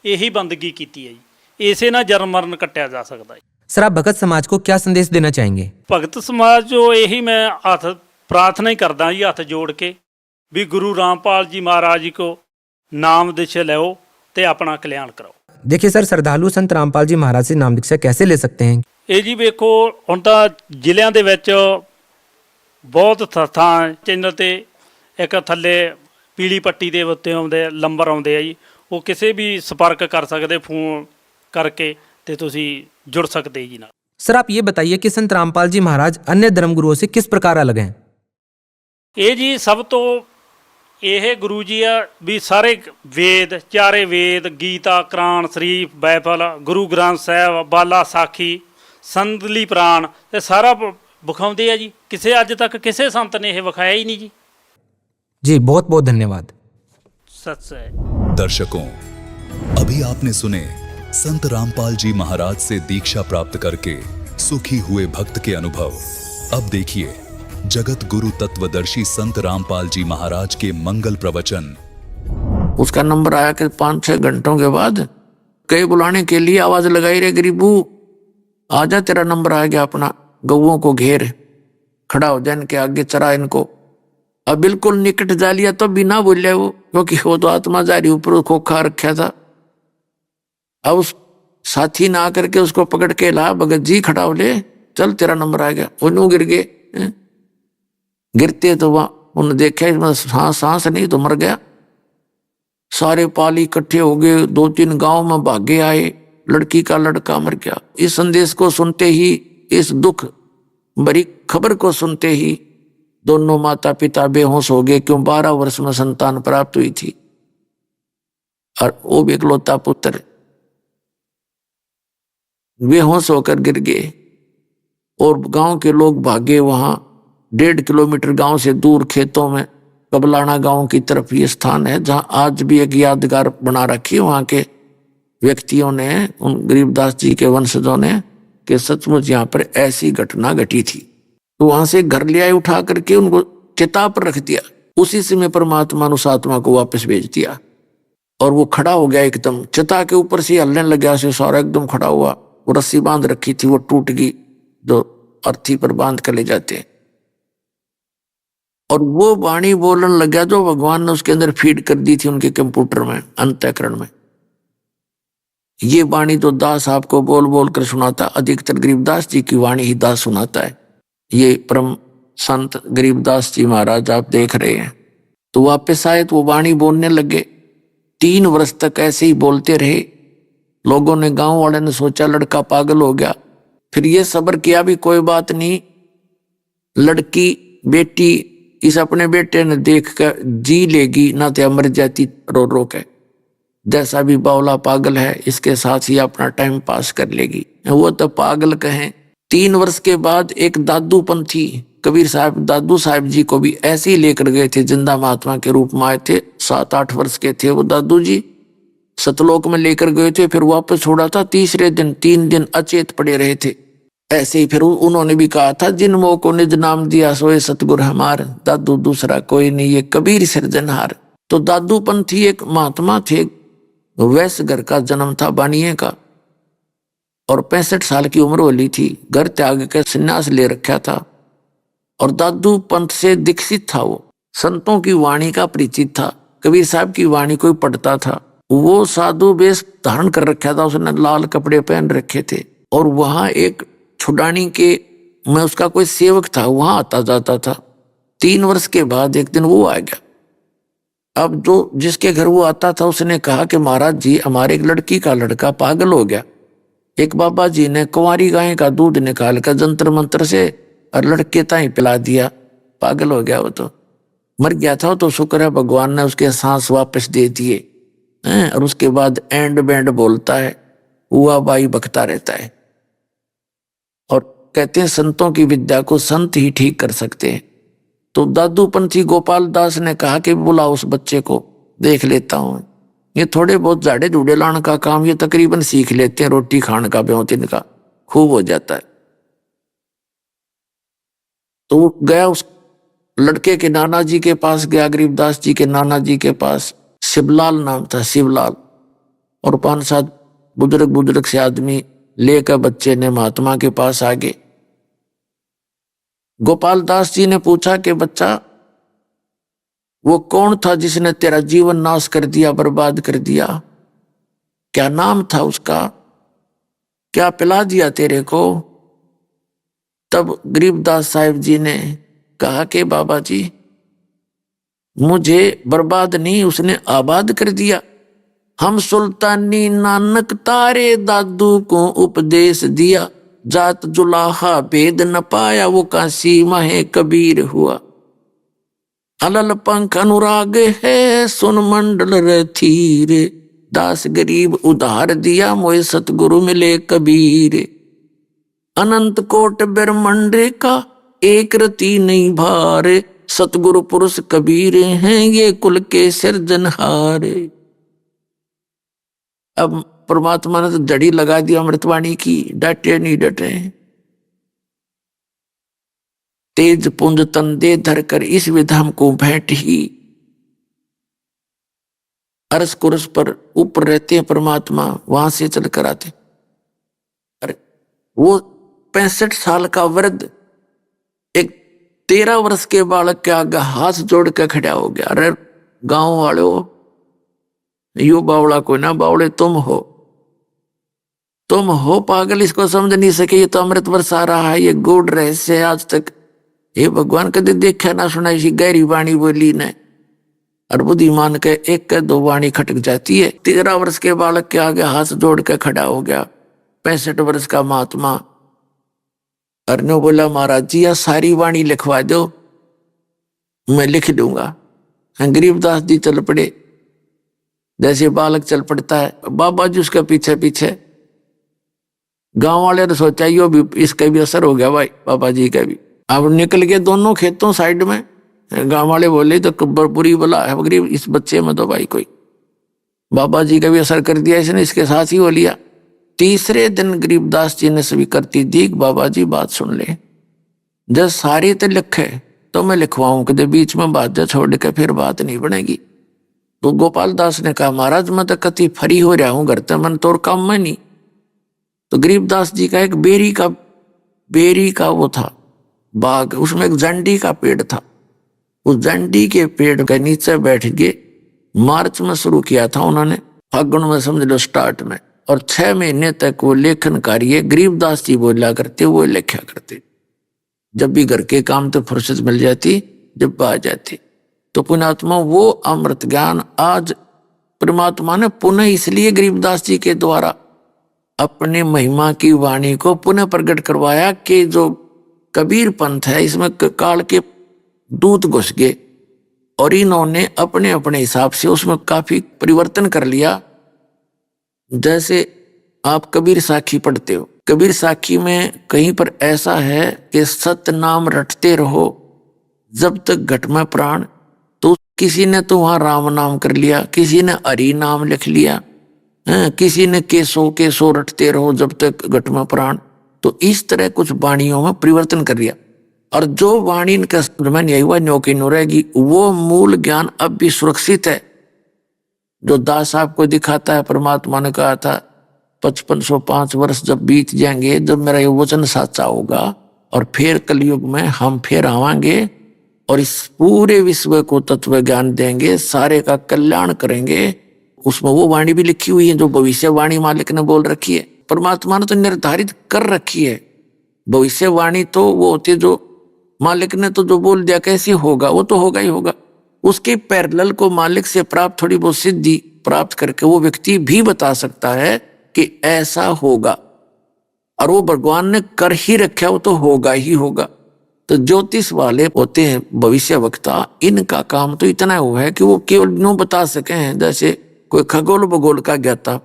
ਇਹੀ ਬੰਦਗੀ ਕੀਤੀ ਹੈ ਜੀ। ਇਸੇ ਨਾਲ ਜਰਮਰਨ ਕੱਟਿਆ ਜਾ ਸਕਦਾ ਜੀ। सर आप भगत समाज को क्या संदेश देना चाहेंगे? ਭਗਤ ਸਮਾਜ ਜੋ ਇਹੀ ਮੈਂ ਹੱਥ ਪ੍ਰਾਰਥਨਾ ਹੀ ਕਰਦਾ ਜੀ, ਹੱਥ ਜੋੜ ਕੇ ਵੀ ਗੁਰੂ ਰਾਮਪਾਲ ਜੀ ਮਹਾਰਾਜ ਜੀ ਕੋ ਨਾਮ ਦਿਸ਼ਾ ਲਿਓ ਤੇ ਆਪਣਾ ਕਲਿਆਣ ਕਰਾਓ। देखिए सर, श्रद्धालु संत रामपाल जी महाराज से नाम दीक्षा कैसे ले सकते हैं? ਇਹ ਜੀ ਵੇਖੋ, ਹੁਣ ਤਾਂ ਜ਼ਿਲ੍ਹਿਆਂ ਦੇ ਵਿੱਚ ਬਹੁਤ ਥਾਂ ਚੈਨਲ ਤੇ ਇੱਕ ਥੱਲੇ ਪੀਲੀ ਪੱਟੀ ਦੇ ਉੱਤੇ ਆਉਂਦੇ ਨੰਬਰ ਆਉਂਦੇ ਆ ਜੀ। ਉਹ ਕਿਸੇ ਵੀ ਸੰਪਰਕ ਕਰ ਸਕਦੇ, ਫੋਨ ਕਰਕੇ ਤੇ ਤੁਸੀਂ जुड़ सकते जी ना। सर आप ये बताइए कि संत रामपाल जी महाराज अन्य धर्म गुरुओं से किस प्रकार अलग हैं? ਇਹ ਜੀ ਸਭ ਤੋਂ ਇਹ ਗੁਰੂ ਜੀ ਆ ਵੀ ਸਾਰੇ ਵੇਦ, ਚਾਰੇ ਵੇਦ, ਗੀਤਾ, ਕੁਰਾਨ ਸ਼ਰੀਫ, ਬਾਈਬਲ, ਗੁਰੂ ਗ੍ਰੰਥ ਸਾਹਿਬ, ਬਾਲਾ ਸਾਖੀ, ਸੰਦਲੀ ਪ੍ਰਾਣ, ਇਹ ਸਾਰਾ ਵਿਖਾਉਂਦੇ ਆ ਜੀ। ਕਿਸੇ ਅੱਜ ਤੱਕ ਕਿਸੇ ਸੰਤ ਨੇ ਇਹ ਵਿਖਾਇਆ ਹੀ ਨਹੀਂ ਜੀ। जी बहुत बहुत धन्यवाद। सच है। दर्शकों, अभी आपने सुने संत रामपाल जी महाराज से दीक्षा प्राप्त करके सुखी हुए भक्त के अनुभव। अब देखिए जगत गुरु तत्वदर्शी संत रामपाल जी महाराज के मंगल प्रवचन। उसका नंबर आया कि 5-6 घंटों के बाद कई बुलाने के लिए आवाज लगाई, रे गरीबू आजा, तेरा नंबर आ गया, अपना गऊओं को घेर, खड़ा हो जा, इनके आगे चरा इनको। अब बिल्कुल निकट जा लिया तो भी ना बोलिया वो, क्योंकि वो तो आत्मा जारी ऊपर खोखा रखा था। अब उस साथी ना आकर के उसको पकड़ के ला, भगत जी खड़ा हो ले, चल तेरा नंबर आ गया। वो यूं गिर गए। गिरते तो वहां उन्होंने देखा इसमें सांस नहीं तो मर गया। सारे पाली इकट्ठे हो गए, 2-3 गांव में भागे आए, लड़की का लड़का मर गया। इस संदेश को सुनते ही, इस दुख भरी खबर को सुनते ही दोनों माता पिता बेहोश हो गए, क्यों 12 वर्ष में संतान प्राप्त हुई थी और वो भी इकलौता पुत्र बेहोश होकर गिर गए। और गांव के लोग भागे वहां 1.5 किलोमीटर गांव से दूर खेतों में कबलाना गांव की तरफ ये स्थान है, जहां आज भी एक यादगार बना रखी है वहां के व्यक्तियों ने, उन गरीबदास जी के वंशजों ने, कि सचमुच यहाँ पर ऐसी घटना घटी थी। तो वहां से घर ले आए, उठा करके उनको चिता पर रख दिया। उसी समय परमात्मा ने उस आत्मा को वापस भेज दिया और वो खड़ा हो गया एकदम। चिता के ऊपर से हलने लग गया, से सारा एकदम खड़ा हुआ। वो रस्सी बांध रखी थी, वो टूट गई, जो अर्थी पर बांध कर ले जाते हैं। और वो वाणी बोलने लग गया जो भगवान ने उसके अंदर फीड कर दी थी उनके कंप्यूटर में, अंतःकरण में। ये वाणी तो दास आपको बोल बोल कर सुनाता, अधिकतर गरीबदास जी की वाणी ही दास सुनाता है। ये परम संत गरीबदास जी महाराज आप देख रहे हैं। तो वापस आए तो वो वाणी बोलने लगे। 3 वर्ष तक ऐसे ही बोलते रहे। लोगों ने, गांव वाले ने सोचा लड़का पागल हो गया। फिर ये सब्र किया भी कोई बात नहीं, लड़की बेटी इस अपने बेटे ने देख कर जी लेगी, ना तो मर जाती रो रो के। जैसा भी बावला पागल है, इसके साथ ही अपना टाइम पास कर लेगी। वो तो पागल कहें। 3 वर्ष के बाद एक दादू पंथी कबीर साहब दादू साहब जी को भी ऐसे ही लेकर गए थे, जिंदा महात्मा के रूप में आए थे। 7-8 वर्ष के थे वो दादू जी, सतलोक में लेकर गए थे, फिर वापस छोड़ा था। तीसरे दिन 3 दिन अचेत पड़े रहे थे। ऐसे ही फिर उन्होंने भी कहा था, जिन मोह को निज नाम दिया सोए सतगुर हमार, दादू दूसरा कोई नहीं ये कबीर सिरजनहार। तो दादू पंथी एक महात्मा थे, वैश्य घर का जन्म था बानिये का, और 65 साल की उम्र वाली थी। घर त्याग के संन्यास ले रखा था, और दादू पंथ से दीक्षित था। वो संतों की वाणी का परिचित था। कबीर साहब की वाणी कोई पढ़ता था। वो साधु वेश धारण कर रखा था, उसने लाल कपड़े पहन रखे थे। और वहां एक छुडानी के में उसका कोई सेवक था, वहां आता जाता था। 3 वर्ष के बाद एक दिन वो आ गया। अब जो जिसके घर वो आता था उसने कहा कि महाराज जी, हमारे एक लड़की का लड़का पागल हो गया। एक बाबा जी ने कुंवारी गाय का दूध निकाल कर जंतर मंत्र से और लड़के ताई पिला दिया, पागल हो गया। वो तो मर गया था। तो शुक्र है भगवान ने उसके सांस वापस दे दिए। और उसके बाद एंड बैंड बोलता है, हुआ बाई बकता रहता है। और कहते हैं संतों की विद्या को संत ही ठीक कर सकते हैं। तो दादू पंथी गोपाल दास ने कहा कि बुलाओ उस बच्चे को, देख लेता हूं। ये थोड़े बहुत झाड़े झूड़े लाने का काम ये तकरीबन सीख लेते हैं, रोटी खाने का ब्योतिन का खूब हो जाता है। तो वो गया, उस लड़के के नाना जी के पास गया, गरीबदास जी के नाना जी के पास। शिवलाल नाम था, शिवलाल। और 5-7 बुजुर्ग से आदमी लेकर बच्चे ने महात्मा के पास आ गए। गोपाल दास जी ने पूछा कि बच्चा, वो कौन था जिसने तेरा जीवन नाश कर दिया, बर्बाद कर दिया? क्या नाम था उसका? क्या पिला दिया तेरे को? तब गरीबदास साहिब जी ने कहा कि बाबा जी, मुझे बर्बाद नहीं, उसने आबाद कर दिया। हम सुल्तानी नानक तारे दादू को उपदेश दिया, जात जुलाहा भेद न पाया, वो काशी माहे कबीर हुआ। अलल पंख अनुराग है सुन मंडल रथीर, दास गरीब उधार दिया, मोए सतगुरु मिले कबीर। अनंत कोट ब्रह्मंड का एक रति नहीं भार, सतगुरु पुरुष कबीर हैं ये कुल के सिरजनहार। अब परमात्मा ने तो जड़ी लगा दी अमृतवाणी की, डटे नहीं डटे। तेज पुंज तन दे धर कर इस विधाम को भेंट ही। अरस कुरस पर ऊपर रहते हैं परमात्मा, वहां से चल कर आते। अरे वो 65 साल का वृद्ध एक 13 वर्ष के बालक के आगे हाथ जोड़ के खड़ा हो गया। अरे गांव वालों, यो बावड़ा कोई ना, बावड़े तुम हो पागल, इसको समझ नहीं सके। ये तो अमृत बरसा रहा है, ये गूढ़ रहस्य आज तक हे भगवान कदे देखा ना सुना। इसी गहरी वाणी बोली ने, और बुद्धिमान के एक के 2 वाणी खटक जाती है। 13 वर्ष के बालक के आगे हाथ जोड़ के खड़ा हो गया 65 वर्ष का महात्मा। अरने बोला, महाराज जी, या सारी वाणी लिखवा दो, मैं लिख दूंगा। गरीबदास जी चल पड़े, जैसे बालक चल पड़ता है, बाबा जी उसके पीछे पीछे। गांव वाले ने सोचा यो भी, इसका भी असर हो गया भाई, बाबा जी का भी। अब निकल गए दोनों खेतों साइड में। गांव वाले बोले तो बुरी बला है गरीब इस बच्चे में तो भाई कोई। बाबा जी का भी असर कर दिया इसने, इसके साथ ही हो लिया। तीसरे दिन गरीबदास जी ने सभी करती दी, बाबा जी बात सुन ले, जब सारे तो लिखे तो मैं लिखवाऊं, कदे बीच में बात जो छोड़ के फिर बात नहीं बनेगी। तो गोपाल दास ने कहा, महाराज मैं तो कति फरी हो रहा हूं, घर तो मन तोर काम में नहीं। तो गरीबदास जी का एक बेरी का वो था बाग, उसमें एक जंडी का पेड़ था। उस जंडी के पेड़ के नीचे बैठ के मार्च में शुरू किया था उन्होंने, फागुन में समझ लो स्टार्ट में, और 6 महीने तक वो लेखन कार्य गरीबदास जी बोला करते, वो लिखा करते। जब भी घर के काम तो फुर्सत मिल जाती, जब आ जाती, तो पुण्यात्मा वो अमृत ज्ञान आज परमात्मा ने पुनः इसलिए गरीबदास जी के द्वारा अपने महिमा की वाणी को पुनः प्रकट करवाया कि जो कबीर पंथ है इसमें काल के दूत घुस गए, और इन्होंने अपने अपने हिसाब से उसमें काफी परिवर्तन कर लिया। जैसे आप कबीर साखी पढ़ते हो, कबीर साखी में कहीं पर ऐसा है कि सत नाम रटते रहो जब तक घट में प्राण। तो किसी ने तो वहां राम नाम कर लिया, किसी ने हरि नाम लिख लिया, किसी ने केसो केसो रटते रहो जब तक घट में प्राण। तो इस तरह कुछ वाणियों में परिवर्तन कर लिया, और जो वाणी इनका समझ में नहीं हुआ न्यो की न्यो रहेगी। वो मूल ज्ञान अब भी सुरक्षित है जो दास आपको दिखाता है। परमात्मा ने कहा था 5505 वर्ष जब बीत जाएंगे, जब मेरा ये वचन साचा होगा और फिर कलयुग में हम फिर आवांगे और इस पूरे विश्व को तत्व ज्ञान देंगे, सारे का कल्याण करेंगे। उसमें वो वाणी भी लिखी हुई है जो भविष्यवाणी मालिक ने बोल रखी है। परमात्मा ने तो निर्धारित कर रखी है। भविष्यवाणी तो वो होती है जो मालिक ने तो जो बोल दिया कैसे होगा वो तो होगा ही होगा। उसके पैरेलल को मालिक से प्राप्त थोड़ी बहुत सिद्धि प्राप्त करके वो व्यक्ति भी बता सकता है कि ऐसा होगा, और वो भगवान ने कर ही रखा, वो तो होगा ही होगा। तो ज्योतिष वाले होते हैं भविष्य वक्ता, इनका काम तो इतना हुआ है कि वो केवल यूं बता सके हैं जैसे कोई खगोल भूगोल का ज्ञाता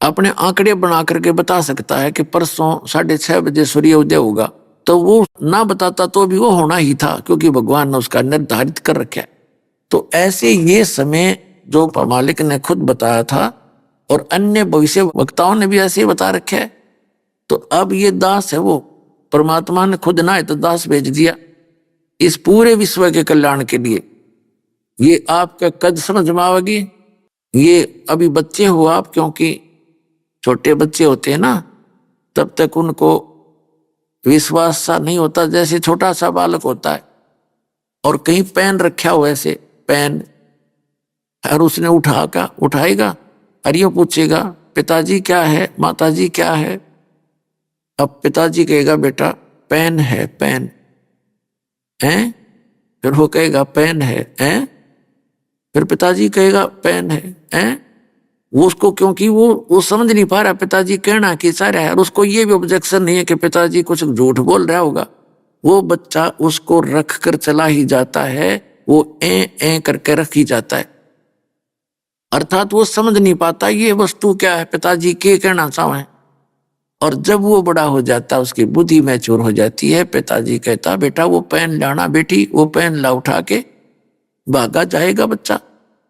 अपने आंकड़े बना करके बता सकता है कि परसों 6:30 बजे सूर्य उदय होगा। तो वो ना बताता तो भी वो होना ही था, क्योंकि भगवान ने उसका निर्धारित कर रखा है। तो ऐसे ये समय जो मालिक ने खुद बताया था और अन्य भविष्य वक्ताओं ने भी ऐसे बता रखा है। तो अब ये दास है, वो परमात्मा ने खुद ना है तो दास भेज दिया इस पूरे विश्व के कल्याण के लिए। ये आपका कद समझ में आवेगी। ये अभी बच्चे हो आप, क्योंकि छोटे बच्चे होते हैं ना, तब तक उनको विश्वास सा नहीं होता जैसे छोटा सा बालक होता है। और कहीं पेन रखा हो ऐसे पेन, और उसने उठाएगा और ये पूछेगा पिताजी क्या है, माताजी क्या है। अब पिताजी कहेगा बेटा पेन है, पेन है। फिर वो कहेगा पेन है, फिर पिताजी कहेगा पेन है। वो उसको, क्योंकि वो समझ नहीं पा रहा पिताजी कहना कि सारा है, और उसको ये भी ऑब्जेक्शन नहीं है कि पिताजी कुछ झूठ बोल रहा होगा। वो बच्चा उसको रख कर चला ही जाता है, वो ए करके रख ही जाता है। अर्थात वो समझ नहीं पाता ये वस्तु क्या है, पिताजी क्या कहना चाहे। और जब वो बड़ा हो जाता है, उसकी बुद्धि मैच्योर हो जाती है, पिताजी कहता बेटा वो पेन लाना, बेटी वो पेन ला, उठा के भागा जाएगा बच्चा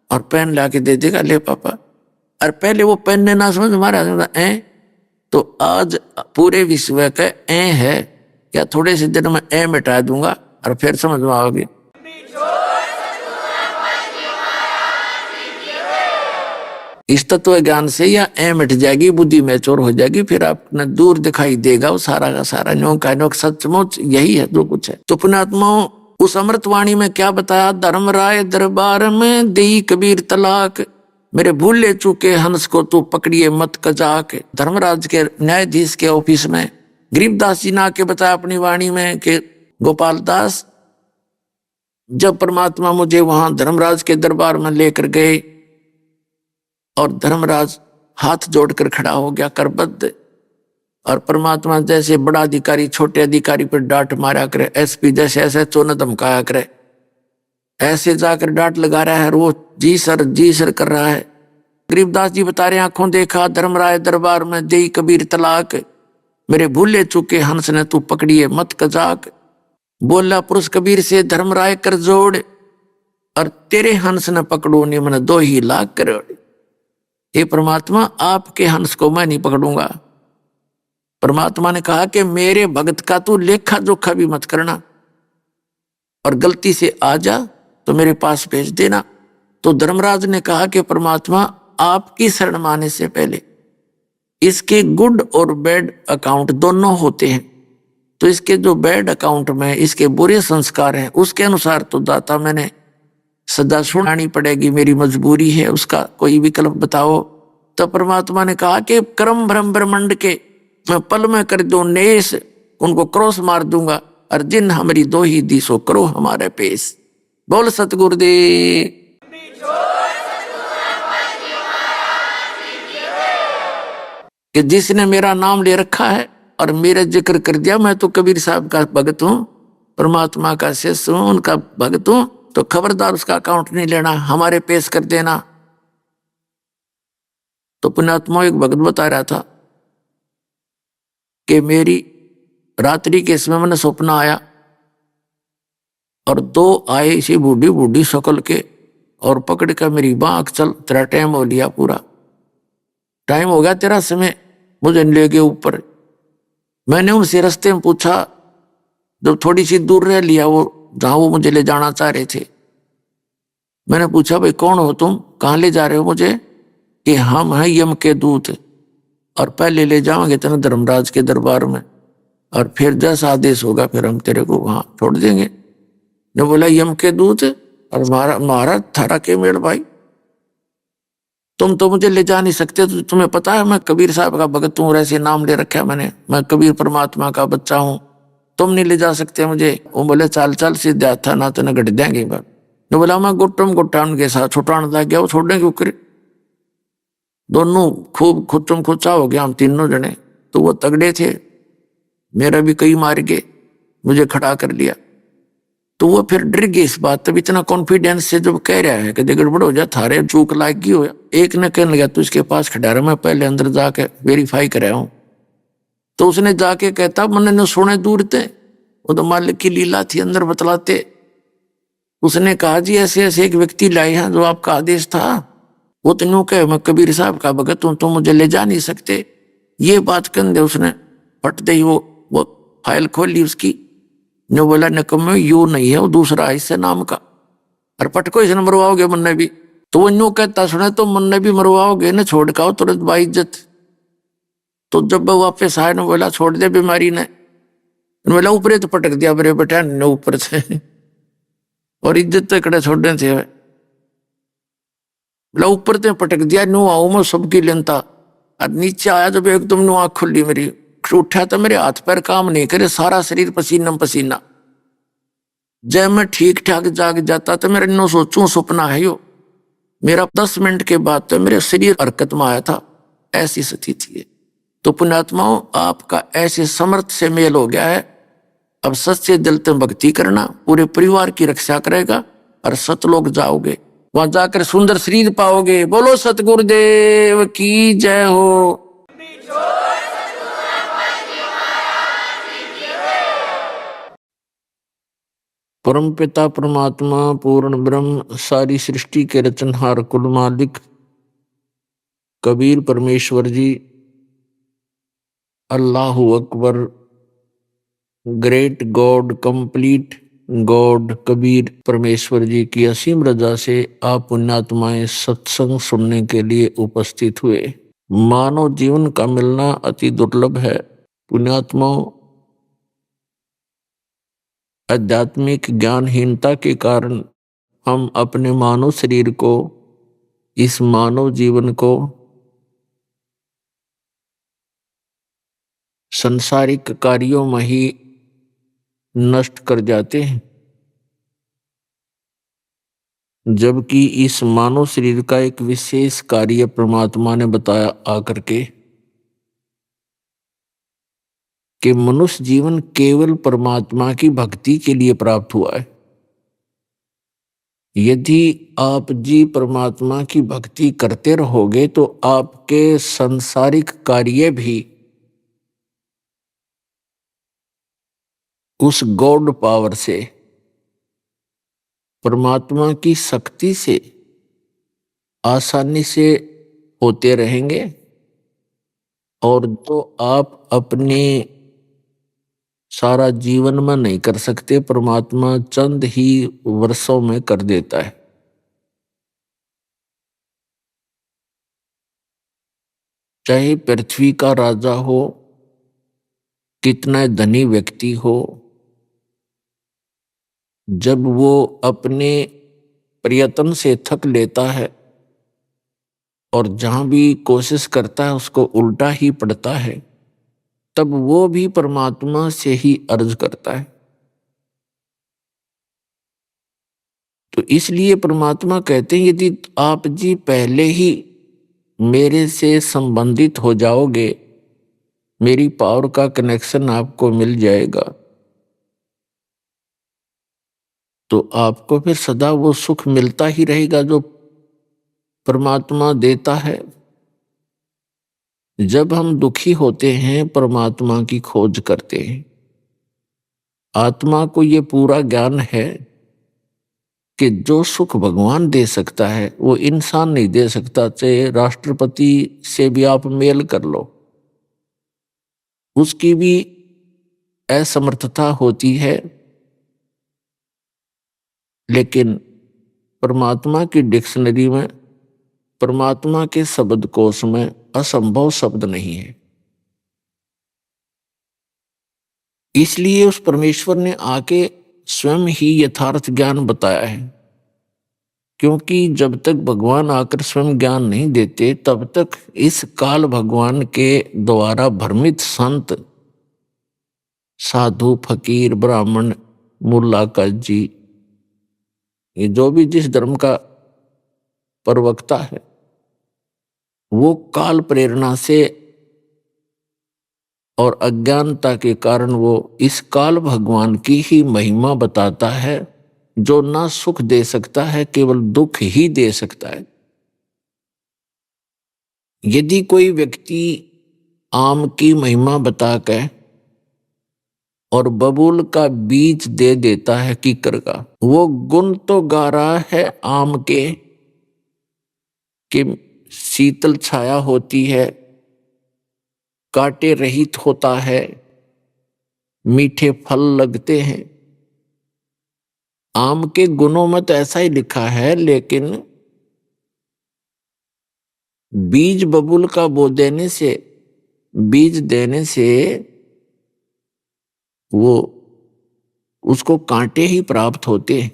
और पेन ला के दे देगा, ले पापा। और पहले वो पेन ने ना समझ मारा तो आज पूरे विश्व का है क्या, थोड़े से दिन में मिटा दूंगा और फिर समझ में आओगे। इस तत्व ज्ञान से या मिट जाएगी, बुद्धि मैच्योर हो जाएगी, फिर आपने दूर दिखाई देगा वो सारा का सारा न्योक का न्योक सचमुच यही है जो कुछ है। तो पुण्यात्माओं, उस अमृतवाणी में क्या बताया, धर्मराय दरबार में देई कबीर तलाक, मेरे भूले चूके हंस को तू पकड़िए मत कजाक। धर्मराज के न्यायाधीश के ऑफिस में गरीबदास जी ने आके बताया अपनी वाणी में कि गोपाल दास, जब परमात्मा मुझे वहां धर्मराज के दरबार में लेकर गए और धर्मराज हाथ जोड़कर खड़ा हो गया करबद्ध, और परमात्मा जैसे बड़ा अधिकारी छोटे अधिकारी पर डांट मारा करे, एसपी जैसे ऐसे चोन धमकाया करे, ऐसे जाकर डांट लगा रहा है और वो जी सर कर रहा है। गरीबदास जी बता रहे आंखों देखा धर्मराय दरबार में देई कबीर तलाक, मेरे भूले चुके हंस ने तू पकड़िए मत कजाक। बोला पुरुष कबीर से धर्मराय कर जोड़, और तेरे हंस न पकड़ो ने मन 2 लाख करोड़। हे परमात्मा, आपके हंस को मैं नहीं पकड़ूंगा। परमात्मा ने कहा कि मेरे भक्त का तू लेखा जोखा भी मत करना, और गलती से आ जा तो मेरे पास भेज देना। तो धर्मराज ने कहा कि परमात्मा, आपकी शरण माने से पहले इसके गुड और बैड अकाउंट दोनों होते हैं। तो इसके जो बैड अकाउंट में इसके बुरे संस्कार हैं, उसके अनुसार तो दाता मैंने सदा सुनानी पड़ेगी, मेरी मजबूरी है, उसका कोई विकल्प बताओ। तो परमात्मा ने कहा कि कर्म भ्रम ब्रह्मंड के मैं पल में कर दो नेस, उनको क्रॉस मार दूंगा, और जिन हमारी 2 दिशो करो हमारे पेश। बोल सतगुरुदेव। कि जिसने मेरा नाम ले रखा है और मेरा जिक्र कर दिया, मैं तो कबीर साहब का भगत हूं, परमात्मा का शिष्य हूं, उनका भगत हूं, तो खबरदार उसका अकाउंट नहीं लेना, हमारे पेश कर देना। तो पुण्यात्मा एक भगत बता रहा था कि मेरी रात्रि के समय मैंने सपना आया और दो आए इसी बूढ़ी बूढ़ी शक्ल के और पकड़ कर मेरी बांह, चल तेरा टाइम हो लिया, पूरा टाइम हो गया तेरा समय, मुझे ले गए ऊपर। मैंने उनसे रास्ते में पूछा, जब थोड़ी सी दूर रह लिया वो जहां वो मुझे ले जाना चाह रहे थे, मैंने पूछा भाई कौन हो तुम, कहाँ ले जा रहे हो मुझे? कि हम हैं यम के दूत और पहले ले जाओगे तेरे धर्मराज के दरबार में और फिर जैसा आदेश होगा फिर हम तेरे को वहां छोड़ देंगे। ने बोला यम के दूत और महाराज थारा के मेल भाई, तुम तो मुझे ले जा नहीं सकते, तो तुम्हें पता है मैं कबीर साहब का भगत हूँ, ऐसे नाम ले रखा है मैंने, मैं कबीर परमात्मा का बच्चा हूँ, तुम नहीं ले जा सकते मुझे। वो बोले चाल चाल सीधा था ना तो न घट देंगे। ने बोला मैं गुट्टम गुट्टा उनके साथ छुटाने लग गया, वो छोड़ने क्यों करे। दोनों खूब खुच्चम खुच्चा हो गया हम तीनों जने। तो वो तगड़े थे, मेरा भी कई मार गए, मुझे खड़ा कर लिया। तो वो फिर डर गए इस बात, तब इतना कॉन्फिडेंस से जब कह रहा है कि गड़बड़ हो जा, थारे चूक लागी हो। एक ने कहने लगा तू इसके पास खड़ा रहा, मैं पहले अंदर जाके वेरीफाई कराया हूं। तो उसने जाके कहता मैंने न सुने दूर थे, वो तो मालिक की लीला थी, अंदर बतलाते। उसने कहा जी ऐसे ऐसे एक व्यक्ति लाए हैं जो आपका आदेश था, वो तो यूं कहे मैं कबीर साहब का भगत हूं, तो मुझे ले जा नहीं सकते। ये बात कहने दे उसने फट दे वो फाइल खोली उसकी, ने बोला नकम्मे यू नहीं है, वो दूसरा है इससे नाम का, और पटको इसने मरवाओगे मन्ने भी। तो वो यूं कहता सुने तो मन्ने भी मरवाओगे न, छोड़ का तुरंत बाइज्जत। तो जब वो वापस आए ने बोला छोड़ दे बीमारी ने, बोला ऊपर तो पटक दिया बरे बेटा ने ऊपर से, और इज्जत तो इकड़े छोड़ने थे। बोला ऊपर तो पटक दिया, नु आऊ मैं सबकी लेनता, और नीचे आया जब एकदम नु आँख खुली मेरी, उठा तो मेरे हाथ पैर काम नहीं करे, सारा शरीर पसीना पसीना। जब मैं ठीक ठाक जाग जाता तो मेरे नो सोचूं सपना है यो, मेरा 10 मिनट के बाद तो मेरे शरीर हरकत में आया था, ऐसी स्थिति है। तो पुण्यात्माओं आपका ऐसे समर्थ से मेल हो गया है, अब सच्चे दिल से भक्ति करना, पूरे परिवार की रक्षा करेगा और सतलोक जाओगे, वहां जाकर सुंदर शरीर पाओगे। बोलो सतगुरुदेव की जय हो। परम पिता परमात्मा पूर्ण ब्रह्म सारी सृष्टि के रचनहार कुल मालिक कबीर परमेश्वर जी, अल्लाहु Akbar, great God, complete God Kabir परमेश्वर जी की असीम रजा से आप पुण्यात्माएं सत्संग सुनने के लिए उपस्थित हुए। मानव जीवन का मिलना अति दुर्लभ है। पुण्यात्माओं आध्यात्मिक ज्ञानहीनता के कारण हम अपने मानव शरीर को, इस मानव जीवन को संसारिक कार्यों में ही नष्ट कर जाते हैं, जबकि इस मानव शरीर का एक विशेष कार्य परमात्मा ने बताया आकर के कि मनुष्य जीवन केवल परमात्मा की भक्ति के लिए प्राप्त हुआ है। यदि आप जी परमात्मा की भक्ति करते रहोगे तो आपके सांसारिक कार्य भी उस गॉड पावर से, परमात्मा की शक्ति से आसानी से होते रहेंगे, और जो आप अपने सारा जीवन में नहीं कर सकते परमात्मा चंद ही वर्षों में कर देता है। चाहे पृथ्वी का राजा हो, कितना धनी व्यक्ति हो, जब वो अपने प्रयत्न से थक लेता है और जहां भी कोशिश करता है उसको उल्टा ही पड़ता है, तब वो भी परमात्मा से ही अर्ज करता है। तो इसलिए परमात्मा कहते हैं यदि आप जी पहले ही मेरे से संबंधित हो जाओगे, मेरी पावर का कनेक्शन आपको मिल जाएगा, तो आपको फिर सदा वो सुख मिलता ही रहेगा जो परमात्मा देता है। जब हम दुखी होते हैं परमात्मा की खोज करते हैं। आत्मा को ये पूरा ज्ञान है कि जो सुख भगवान दे सकता है वो इंसान नहीं दे सकता, चाहे राष्ट्रपति से भी आप मेल कर लो, उसकी भी असमर्थता होती है। लेकिन परमात्मा की डिक्शनरी में, परमात्मा के शब्दकोश में असंभव शब्द नहीं है। इसलिए उस परमेश्वर ने आके स्वयं ही यथार्थ ज्ञान बताया है, क्योंकि जब तक भगवान आकर स्वयं ज्ञान नहीं देते तब तक इस काल भगवान के द्वारा भ्रमित संत, साधु, फकीर, ब्राह्मण, मुल्ला, काजी, ये जो भी जिस धर्म का प्रवक्ता है, वो काल प्रेरणा से और अज्ञानता के कारण वो इस काल भगवान की ही महिमा बताता है, जो ना सुख दे सकता है, केवल दुख ही दे सकता है। यदि कोई व्यक्ति आम की महिमा बताकर और बबूल का बीज दे देता है कीकर का, वो गुण तो गा रहा है आम के कि शीतल छाया होती है, कांटे रहित होता है, मीठे फल लगते हैं। आम के गुणों में तो ऐसा ही लिखा है, लेकिन बीज बबूल का बो देने से, बीज देने से वो उसको कांटे ही प्राप्त होते हैं,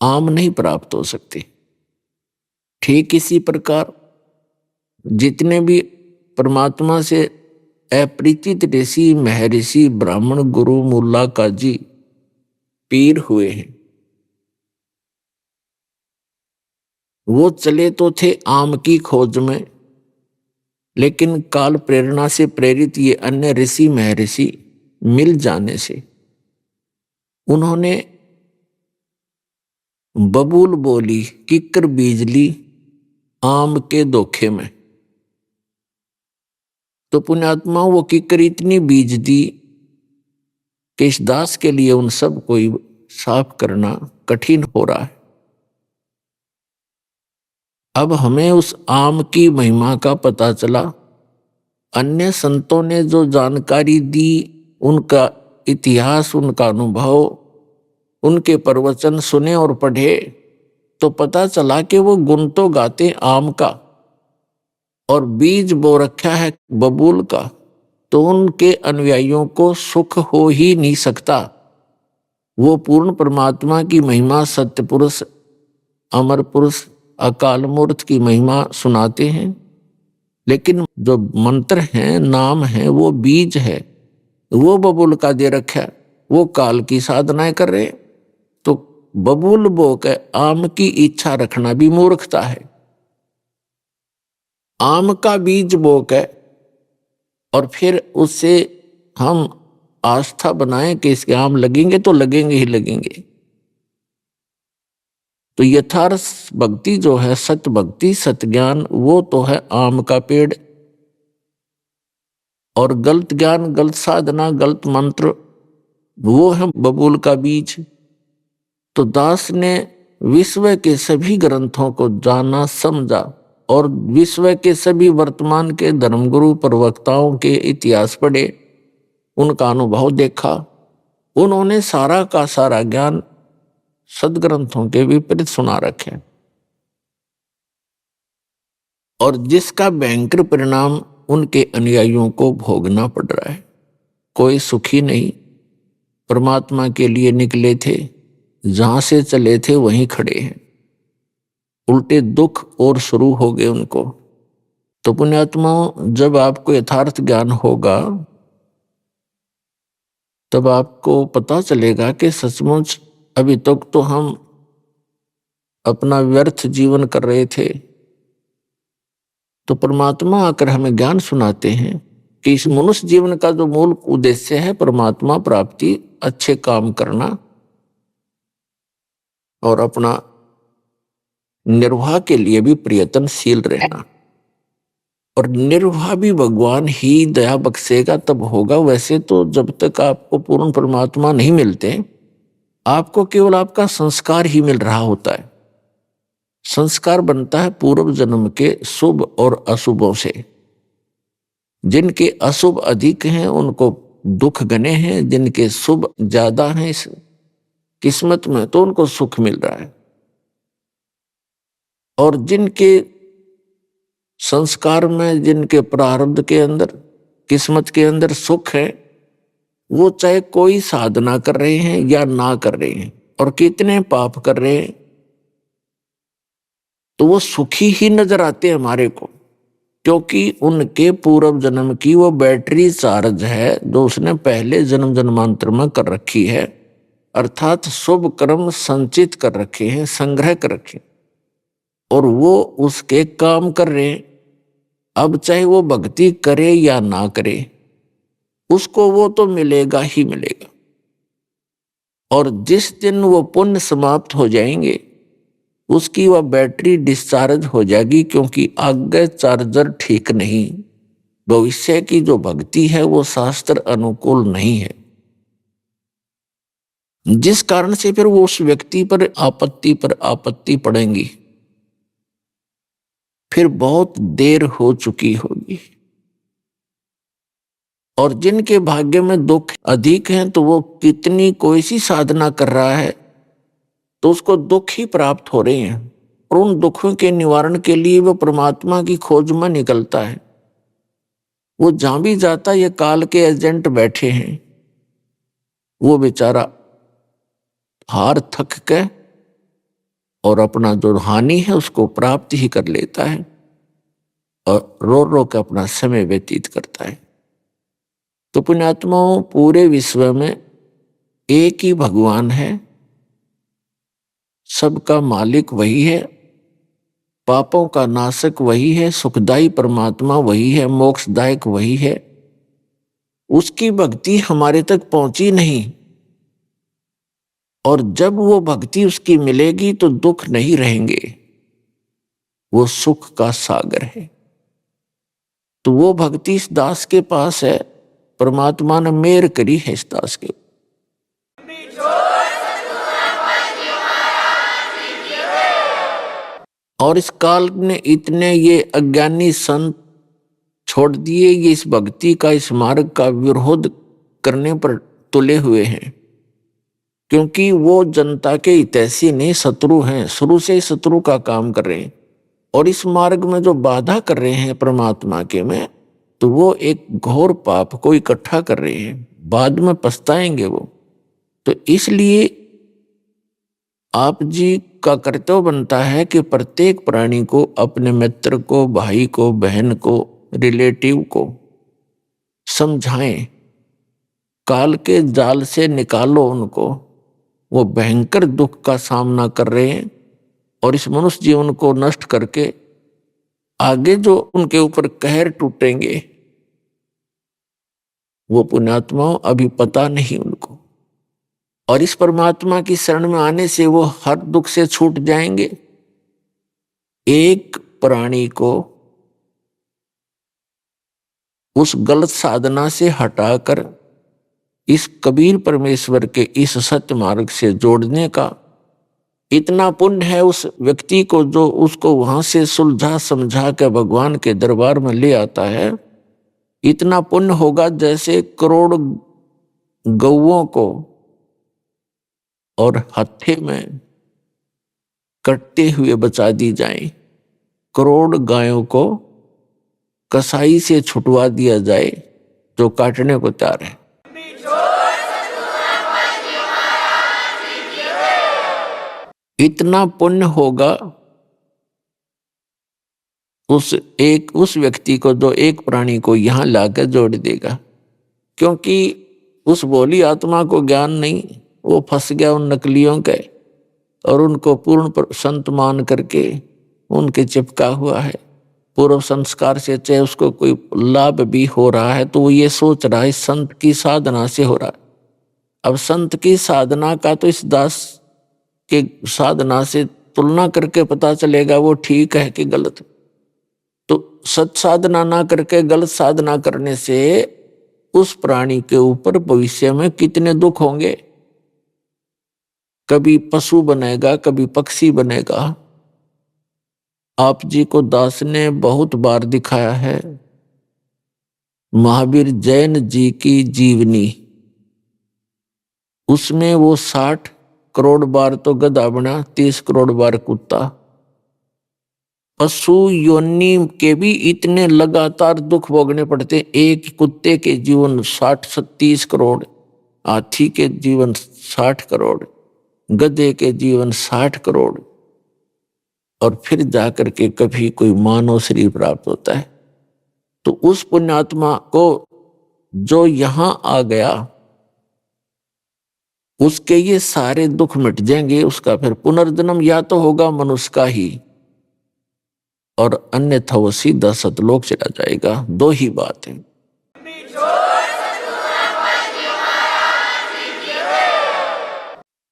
आम नहीं प्राप्त हो सकते। ठीक इसी प्रकार जितने भी परमात्मा से अपरिचित ऋषि, महर्षि, ब्राह्मण, गुरु, मुल्ला, काजी, पीर हुए हैं, वो चले तो थे आम की खोज में, लेकिन काल प्रेरणा से प्रेरित ये अन्य ऋषि महर्षि मिल जाने से उन्होंने बबूल बोली, किक्कर बीज ली आम के धोखे में। तो पुण्यात्मा वो किक्कर इतनी बीज दी कि इस दास के लिए उन सब को साफ करना कठिन हो रहा है। अब हमें उस आम की महिमा का पता चला। अन्य संतों ने जो जानकारी दी, उनका इतिहास, उनका अनुभव, उनके प्रवचन सुने और पढ़े, तो पता चला कि वो गुण तो गाते आम का और बीज बो रखा है बबूल का, तो उनके अनुयायियों को सुख हो ही नहीं सकता। वो पूर्ण परमात्मा की महिमा, सत्य पुरुष, अमर पुरुष, अकाल मूर्त की महिमा सुनाते हैं, लेकिन जो मंत्र हैं, नाम है, वो बीज है, वो बबूल का दे रखा है, वो काल की साधनाएं कर रहे। तो बबूल बो के आम की इच्छा रखना भी मूर्खता है। आम का बीज बो के और फिर उससे हम आस्था बनाएं कि इसके आम लगेंगे, तो लगेंगे ही लगेंगे। तो यथार्थ भक्ति जो है, सत्य भक्ति, सत्य ज्ञान, वो तो है आम का पेड़, और गलत ज्ञान, गलत साधना, गलत मंत्र, वो है बबूल का बीज। तो दास ने विश्व के सभी ग्रंथों को जाना, समझा, और विश्व के सभी वर्तमान के धर्मगुरु प्रवक्ताओं के इतिहास पढ़े, उनका अनुभव देखा। उन्होंने सारा का सारा ज्ञान सदग्रंथों के विपरीत सुना रखे, और जिसका भयंकर परिणाम उनके अनुयायियों को भोगना पड़ रहा है। कोई सुखी नहीं। परमात्मा के लिए निकले थे, जहां से चले थे वहीं खड़े हैं, उल्टे दुख और शुरू हो गए उनको। तो पुण्यात्माओं, जब आपको यथार्थ ज्ञान होगा तब आपको पता चलेगा कि सचमुच अभी तक तो हम अपना व्यर्थ जीवन कर रहे थे। तो परमात्मा आकर हमें ज्ञान सुनाते हैं कि इस मनुष्य जीवन का जो मूल उद्देश्य है परमात्मा प्राप्ति, अच्छे काम करना और अपना निर्वाह के लिए भी प्रयत्नशील रहना। और निर्वाह भी भगवान ही दया बख्शेगा तब होगा। वैसे तो जब तक आपको पूर्ण परमात्मा नहीं मिलते, आपको केवल आपका संस्कार ही मिल रहा होता है। संस्कार बनता है पूर्व जन्म के शुभ और अशुभों से। जिनके अशुभ अधिक हैं उनको दुख घने हैं, जिनके शुभ ज्यादा हैं इस किस्मत में तो उनको सुख मिल रहा है। और जिनके संस्कार में, जिनके प्रारब्ध के अंदर, किस्मत के अंदर सुख है, वो चाहे कोई साधना कर रहे हैं या ना कर रहे हैं और कितने पाप कर रहे हैं, तो वो सुखी ही नजर आते हैं हमारे को, क्योंकि उनके पूर्व जन्म की वो बैटरी चार्ज है जो उसने पहले जन्म जन्मांतर में कर रखी है, अर्थात शुभ कर्म संचित कर रखे हैं, संग्रह कर रखे हैं, और वो उसके काम कर रहे हैं। अब चाहे वो भक्ति करे या ना करे, उसको वो तो मिलेगा ही मिलेगा। और जिस दिन वो पुण्य समाप्त हो जाएंगे, उसकी वह बैटरी डिस्चार्ज हो जाएगी, क्योंकि आगे चार्जर ठीक नहीं। भविष्य की जो भक्ति है वो शास्त्र अनुकूल नहीं है, जिस कारण से फिर वो उस व्यक्ति पर आपत्ति पड़ेंगी, फिर बहुत देर हो चुकी होगी। और जिनके भाग्य में दुख अधिक हैं, तो वो कितनी कोई सी साधना कर रहा है तो उसको दुख ही प्राप्त हो रहे हैं, और उन दुखों के निवारण के लिए वो परमात्मा की खोज में निकलता है। वो जहां भी जाता, ये काल के एजेंट बैठे हैं, वो बेचारा हार थक के और अपना जो हानि है उसको प्राप्त ही कर लेता है और रो रो के अपना समय व्यतीत करता है। तो पुण्यात्माओं, पूरे विश्व में एक ही भगवान है, सबका मालिक वही है, पापों का नाशक वही है, सुखदायी परमात्मा वही है, मोक्षदायक वही है। उसकी भक्ति हमारे तक पहुंची नहीं, और जब वो भक्ति उसकी मिलेगी तो दुख नहीं रहेंगे, वो सुख का सागर है। तो वो भक्ति इस दास के पास है, परमात्मा ने मेहर करी है इस दास के। और इस काल ने इतने ये अज्ञानी संत छोड़ दिए, ये इस भक्ति का, इस मार्ग का विरोध करने पर तुले हुए हैं, क्योंकि वो जनता के हितैषी नहीं, शत्रु हैं, शुरू से ही शत्रु का काम कर रहे हैं। और इस मार्ग में जो बाधा कर रहे हैं परमात्मा के में, तो वो एक घोर पाप को इकट्ठा कर रहे हैं, बाद में पछताएंगे वो। तो इसलिए आप जी का कर्तव्य बनता है कि प्रत्येक प्राणी को, अपने मित्र को, भाई को, बहन को, रिलेटिव को समझाएं, काल के जाल से निकालो उनको। वो भयंकर दुख का सामना कर रहे हैं, और इस मनुष्य जीवन को नष्ट करके आगे जो उनके ऊपर कहर टूटेंगे, वो पुण्यात्माओं अभी पता नहीं उनको। और इस परमात्मा की शरण में आने से वो हर दुख से छूट जाएंगे। एक प्राणी को उस गलत साधना से हटाकर इस कबीर परमेश्वर के इस सत्य मार्ग से जोड़ने का इतना पुण्य है उस व्यक्ति को, जो उसको वहां से सुलझा समझा के भगवान के दरबार में ले आता है। इतना पुण्य होगा जैसे करोड़ गौओं को और हत्थे में कटते हुए बचा दी जाए, करोड़ गायों को कसाई से छुटवा दिया जाए जो काटने को तैयार है। इतना पुण्य होगा उस व्यक्ति को जो एक प्राणी को यहां लाकर जोड़ देगा, क्योंकि उस भोली आत्मा को ज्ञान नहीं, वो फंस गया उन नकलियों के, और उनको पूर्ण संत मान करके उनके चिपका हुआ है। पूर्व संस्कार से चाहे उसको कोई लाभ भी हो रहा है तो वो ये सोच रहा है संत की साधना से हो रहा है। अब संत की साधना का तो इस दास के साधना से तुलना करके पता चलेगा वो ठीक है कि गलत। तो सत साधना ना करके गलत साधना करने से उस प्राणी के ऊपर भविष्य में कितने दुख होंगे। कभी पशु बनेगा, कभी पक्षी बनेगा। आप जी को दास ने बहुत बार दिखाया है। महावीर जैन जी की जीवनी, उसमें वो 60 करोड़ बार तो गधा बना, 30 करोड़ बार कुत्ता। पशु योनि के भी इतने लगातार दुख भोगने पड़ते। एक कुत्ते के जीवन 60-30 करोड़, हाथी के जीवन 60 करोड़, गधे के जीवन 60 करोड़, और फिर जाकर के कभी कोई मानव शरीर प्राप्त होता है। तो उस पुण्यात्मा को जो यहां आ गया, उसके ये सारे दुख मिट जाएंगे। उसका फिर पुनर्जन्म या तो होगा मनुष्य का ही, और अन्यथा वो सीधा सतलोक चला जाएगा। दो ही बात है।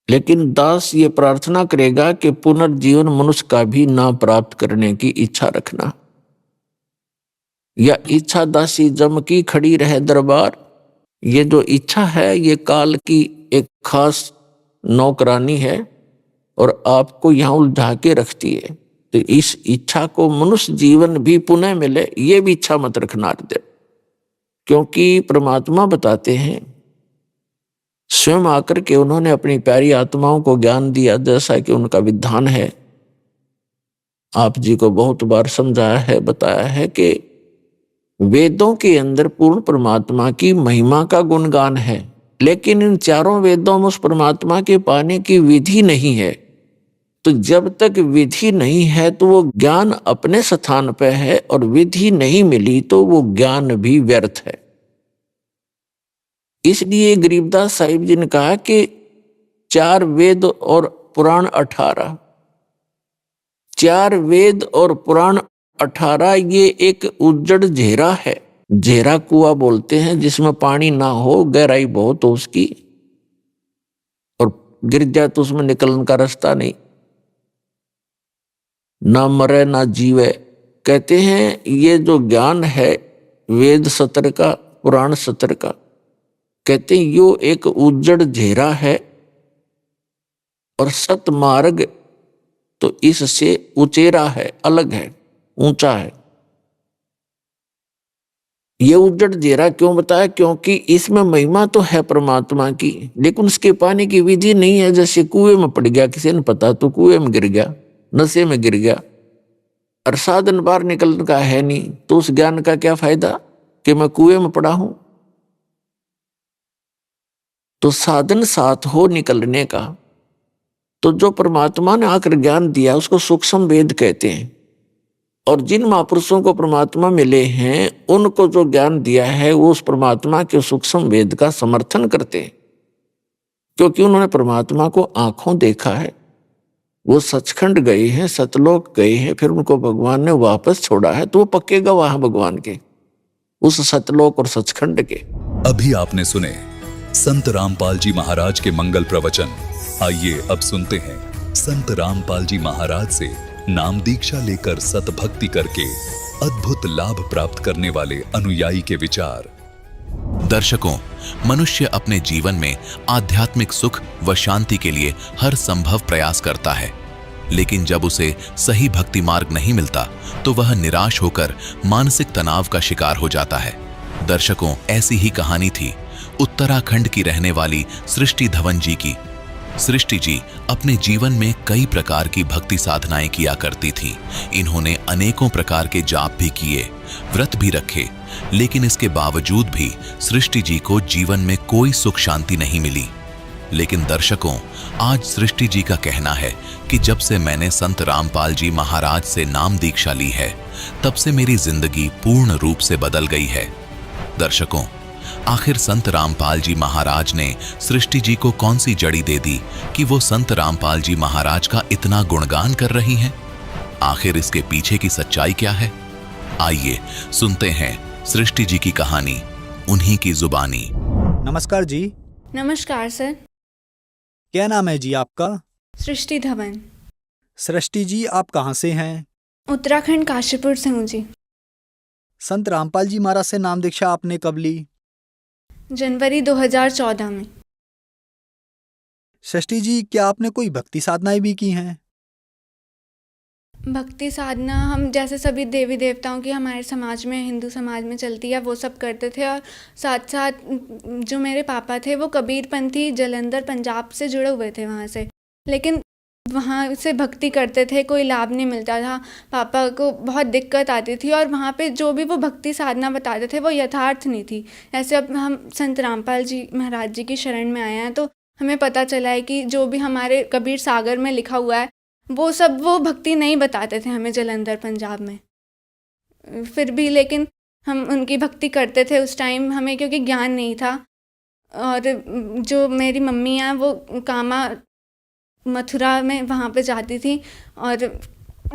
लेकिन दास ये प्रार्थना करेगा कि पुनर्जीवन मनुष्य का भी ना प्राप्त करने की इच्छा रखना, या इच्छा दासी जम की खड़ी रहे दरबार। ये जो इच्छा है ये काल की एक खास नौकरानी है और आपको यहां उलझा के रखती है। तो इस इच्छा को मनुष्य जीवन भी पुनः मिले, ये भी इच्छा मत रखना दे। क्योंकि परमात्मा बताते हैं, स्वयं आकर के उन्होंने अपनी प्यारी आत्माओं को ज्ञान दिया, जैसा कि उनका विधान है। आप जी को बहुत बार समझाया है, बताया है कि वेदों के अंदर पूर्ण परमात्मा की महिमा का गुणगान है, लेकिन इन चारों वेदों में उस परमात्मा के पाने की विधि नहीं है। तो जब तक विधि नहीं है तो वो ज्ञान अपने स्थान पे है, और विधि नहीं मिली तो वो ज्ञान भी व्यर्थ है। इसलिए गरीबदास साहिब जी ने कहा कि 4 वेद और पुराण 18, 4 वेद और पुराण 18, ये एक उज्जड़ घेरा है। घेरा कुआं बोलते हैं, जिसमें पानी ना हो, गहराई बहुत हो उसकी, और गिर जाए तो उसमें निकलने का रास्ता नहीं, ना मरे ना जीवे। कहते हैं ये जो ज्ञान है वेद सत्र का, पुराण सत्र का, कहते हैं यो एक उज्जड़ घेरा है, और सतमार्ग तो इससे उचेरा है, अलग है, ऊंचा है। ये उज्जड़ घेरा क्यों बताया? क्योंकि इसमें महिमा तो है परमात्मा की, लेकिन उसके पाने की विधि नहीं है। जैसे कुएं में पड़ गया, किसी ने पता तो कुएं में गिर गया, नशे में गिर गया, और साधन बाहर निकलने का है नहीं, तो उस ज्ञान का क्या फायदा कि मैं कुएं में पड़ा हूं। तो साधन साथ हो निकलने का। तो जो परमात्मा ने आकर ज्ञान दिया उसको सूक्ष्म वेद कहते हैं, और जिन महापुरुषों को परमात्मा मिले हैं उनको जो ज्ञान दिया है वो उस परमात्मा के सूक्ष्म वेद का समर्थन करते हैं, क्योंकि उन्होंने परमात्मा को आंखों देखा है। वो सचखंड गए हैं, सतलोक गए हैं, फिर उनको भगवान ने वापस छोड़ा है, तो वो पक्के गवाह भगवान के, उस सतलोक और सचखंड के। अभी आपने सुने संत रामपाल जी महाराज के मंगल प्रवचन। आइए अब सुनते हैं संत रामपाल जी महाराज से नाम दीक्षा लेकर सतभक्ति करके अद्भुत लाभ प्राप्त करने वाले अनुयायी के विचार। दर्शकों, मनुष्य अपने जीवन में आध्यात्मिक सुख व शांति के लिए हर संभव प्रयास करता है, लेकिन जब उसे सही भक्ति मार्ग नहीं मिलता तो वह निराश होकर मानसिक तनाव का शिकार हो जाता है। दर्शकों, ऐसी ही कहानी थी उत्तराखंड की रहने वाली सृष्टि धवन जी की। सृष्टि जी अपने जीवन में कई प्रकार की भक्ति साधनाएं किया करती थीं। इन्होंने अनेकों प्रकार के जाप भी किए, व्रत भी रखे, लेकिन इसके बावजूद भी सृष्टि जी को जीवन में कोई सुख शांति नहीं मिली। लेकिन दर्शकों, आज सृष्टि जी का कहना है कि जब से मैंने संत रामपाल जी महाराज से नाम दीक्षा ली है, तब से मेरी जिंदगी पूर्ण रूप से बदल गई है। दर्शकों, आखिर संत रामपाल जी महाराज ने सृष्टि जी को कौन सी जड़ी दे दी कि वो संत रामपाल जी महाराज का इतना गुणगान कर रही हैं? आखिर इसके पीछे की सच्चाई क्या है? आइए सुनते हैं सृष्टि जी की कहानी, उन्हीं की जुबानी। नमस्कार जी। नमस्कार सर। क्या नाम है जी आपका? सृष्टि धवन। सृष्टि जी, आप कहाँ से हैं? उत्तराखंड काशीपुर से हूँ जी। संत रामपाल जी महाराज से नाम दीक्षा आपने कब ली? जनवरी 2014 में। सृष्टि जी, क्या आपने कोई भक्ति साधनाएं भी की हैं? भक्ति साधना हम जैसे सभी देवी देवताओं की हमारे समाज में, हिंदू समाज में चलती है, वो सब करते थे। और साथ साथ जो मेरे पापा थे वो कबीरपंथी जलंधर पंजाब से जुड़े हुए थे वहाँ से, लेकिन वहाँ से भक्ति करते थे, कोई लाभ नहीं मिलता था, पापा को बहुत दिक्कत आती थी। और वहाँ पे जो भी वो भक्ति साधना बताते थे वो यथार्थ नहीं थी। ऐसे अब हम संत रामपाल जी महाराज जी की शरण में आए हैं तो हमें पता चला है कि जो भी हमारे कबीर सागर में लिखा हुआ है वो सब वो भक्ति नहीं बताते थे हमें जलंधर पंजाब में। फिर भी लेकिन हम उनकी भक्ति करते थे उस टाइम, हमें क्योंकि ज्ञान नहीं था। और जो मेरी मम्मी हैं वो कामा मथुरा में वहाँ पे जाती थी और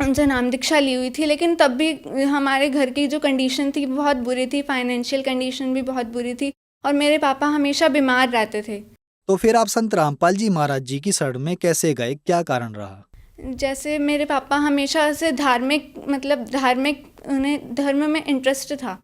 उनसे नाम दीक्षा ली हुई थी, लेकिन तब भी हमारे घर की जो कंडीशन थी बहुत बुरी थी, फाइनेंशियल कंडीशन भी बहुत बुरी थी और मेरे पापा हमेशा बीमार रहते थे। तो फिर आप संत रामपाल जी महाराज जी की शरण में कैसे गए, क्या कारण रहा? जैसे मेरे पापा हमेशा से धार्मिक उन्हें धर्म में इंटरेस्ट था,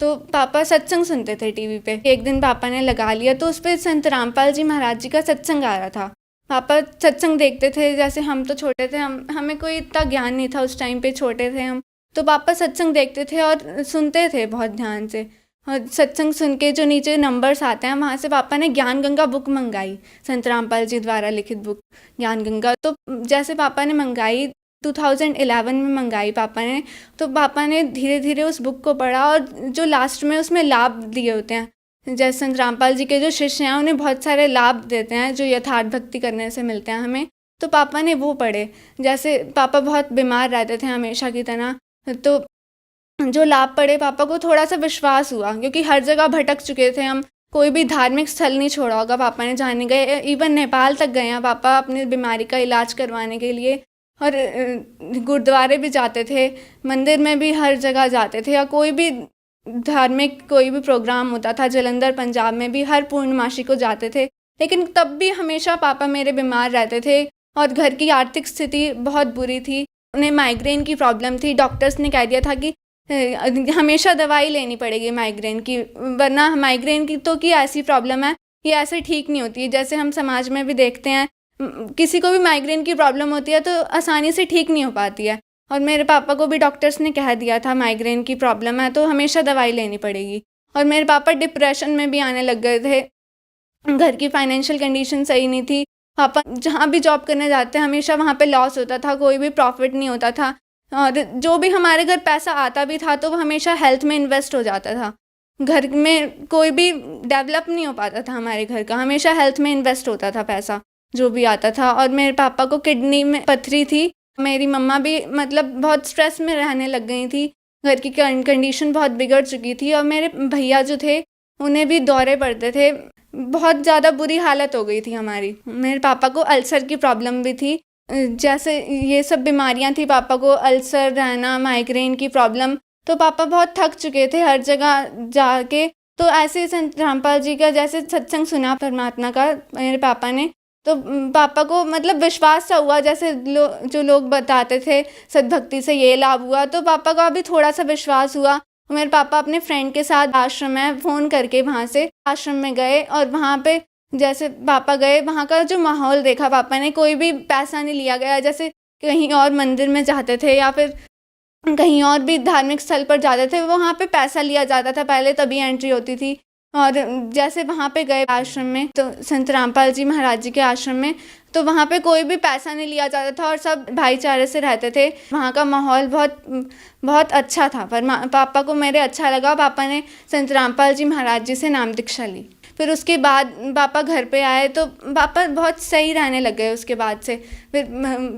तो पापा सत्संग सुनते थे टीवी पे। एक दिन पापा ने लगा लिया तो उस पर संत रामपाल जी महाराज जी का सत्संग आ रहा था। पापा सत्संग देखते थे, जैसे हम तो छोटे थे, हमें कोई इतना ज्ञान नहीं था उस टाइम पे, छोटे थे हम, तो पापा सत्संग देखते थे और सुनते थे बहुत ध्यान से। और सत्संग सुन के जो नीचे नंबर्स आते हैं वहाँ से पापा ने ज्ञान गंगा बुक मंगाई, संत रामपाल जी द्वारा लिखित बुक ज्ञान गंगा। तो जैसे पापा ने मंगाई, 2011 में मंगाई पापा ने, तो पापा ने धीरे धीरे उस बुक को पढ़ा और जो लास्ट में उसमें लाभ दिए होते हैं, जैसे संत रामपाल जी के जो शिष्य हैं उन्हें बहुत सारे लाभ देते हैं जो यथार्थ भक्ति करने से मिलते हैं हमें, तो पापा ने वो पढ़े। जैसे पापा बहुत बीमार रहते थे हमेशा की तरह, तो जो लाभ पड़े पापा को थोड़ा सा विश्वास हुआ, क्योंकि हर जगह भटक चुके थे हम, कोई भी धार्मिक स्थल नहीं छोड़ा होगा पापा ने जाने गए, इवन नेपाल तक गए हैं पापा अपनी बीमारी का इलाज करवाने के लिए। और गुरुद्वारे भी जाते थे, मंदिर में भी हर जगह जाते थे, या कोई भी धार्मिक कोई भी प्रोग्राम होता था जलंधर पंजाब में भी हर पूर्णमासी को जाते थे। लेकिन तब भी हमेशा पापा मेरे बीमार रहते थे और घर की आर्थिक स्थिति बहुत बुरी थी, उन्हें माइग्रेन की प्रॉब्लम थी। डॉक्टर्स ने कह दिया था कि हमेशा दवाई लेनी पड़ेगी माइग्रेन की, वरना माइग्रेन की तो की ऐसी प्रॉब्लम है ये ऐसे ठीक नहीं होती है। जैसे हम समाज में भी देखते हैं किसी को भी माइग्रेन की प्रॉब्लम होती है तो आसानी से ठीक नहीं हो पाती है, और मेरे पापा को भी डॉक्टर्स ने कह दिया था माइग्रेन की प्रॉब्लम है तो हमेशा दवाई लेनी पड़ेगी। और मेरे पापा डिप्रेशन में भी आने लग गए थे, घर की फाइनेंशियल कंडीशन सही नहीं थी। पापा जहाँ भी जॉब करने जाते हमेशा वहाँ पे लॉस होता था, कोई भी प्रॉफिट नहीं होता था, और जो भी हमारे घर पैसा आता भी था तो वो हमेशा हेल्थ में इन्वेस्ट हो जाता था। घर में कोई भी डेवलप नहीं हो पाता था हमारे घर का, हमेशा हेल्थ में इन्वेस्ट होता था पैसा जो भी आता था। और मेरे पापा को किडनी में पथरी थी, मेरी मम्मा भी मतलब बहुत स्ट्रेस में रहने लग गई थी, घर की कंडीशन बहुत बिगड़ चुकी थी। और मेरे भैया जो थे उन्हें भी दौरे पड़ते थे, बहुत ज़्यादा बुरी हालत हो गई थी हमारी। मेरे पापा को अल्सर की प्रॉब्लम भी थी, जैसे ये सब बीमारियां थी पापा को, अल्सर रहना, माइग्रेन की प्रॉब्लम, तो पापा बहुत थक चुके थे हर जगह जाके। तो ऐसे संत रामपाल जी का जैसे सत्संग सुना परमात्मा का मेरे पापा ने, तो पापा को मतलब विश्वास सा हुआ, जैसे जो लोग बताते थे सद्भक्ति से ये लाभ हुआ, तो पापा का भी थोड़ा सा विश्वास हुआ। मेरे पापा अपने फ्रेंड के साथ आश्रम में फ़ोन करके वहाँ से आश्रम में गए, और वहाँ पे जैसे पापा गए वहाँ का जो माहौल देखा पापा ने, कोई भी पैसा नहीं लिया गया। जैसे कहीं और मंदिर में जाते थे या फिर कहीं और भी धार्मिक स्थल पर जाते थे, वहाँ पे पैसा लिया जाता था पहले, तभी एंट्री होती थी। और जैसे वहाँ पे गए आश्रम में, तो संत रामपाल जी महाराज जी के आश्रम में, तो वहाँ पे कोई भी पैसा नहीं लिया जाता था और सब भाईचारे से रहते थे। वहाँ का माहौल बहुत बहुत अच्छा था, पर पापा को मेरे अच्छा लगा। पापा ने संत रामपाल जी महाराज जी से नाम दीक्षा ली। फिर उसके बाद पापा घर पे आए तो पापा बहुत सही रहने लग गए उसके बाद से। फिर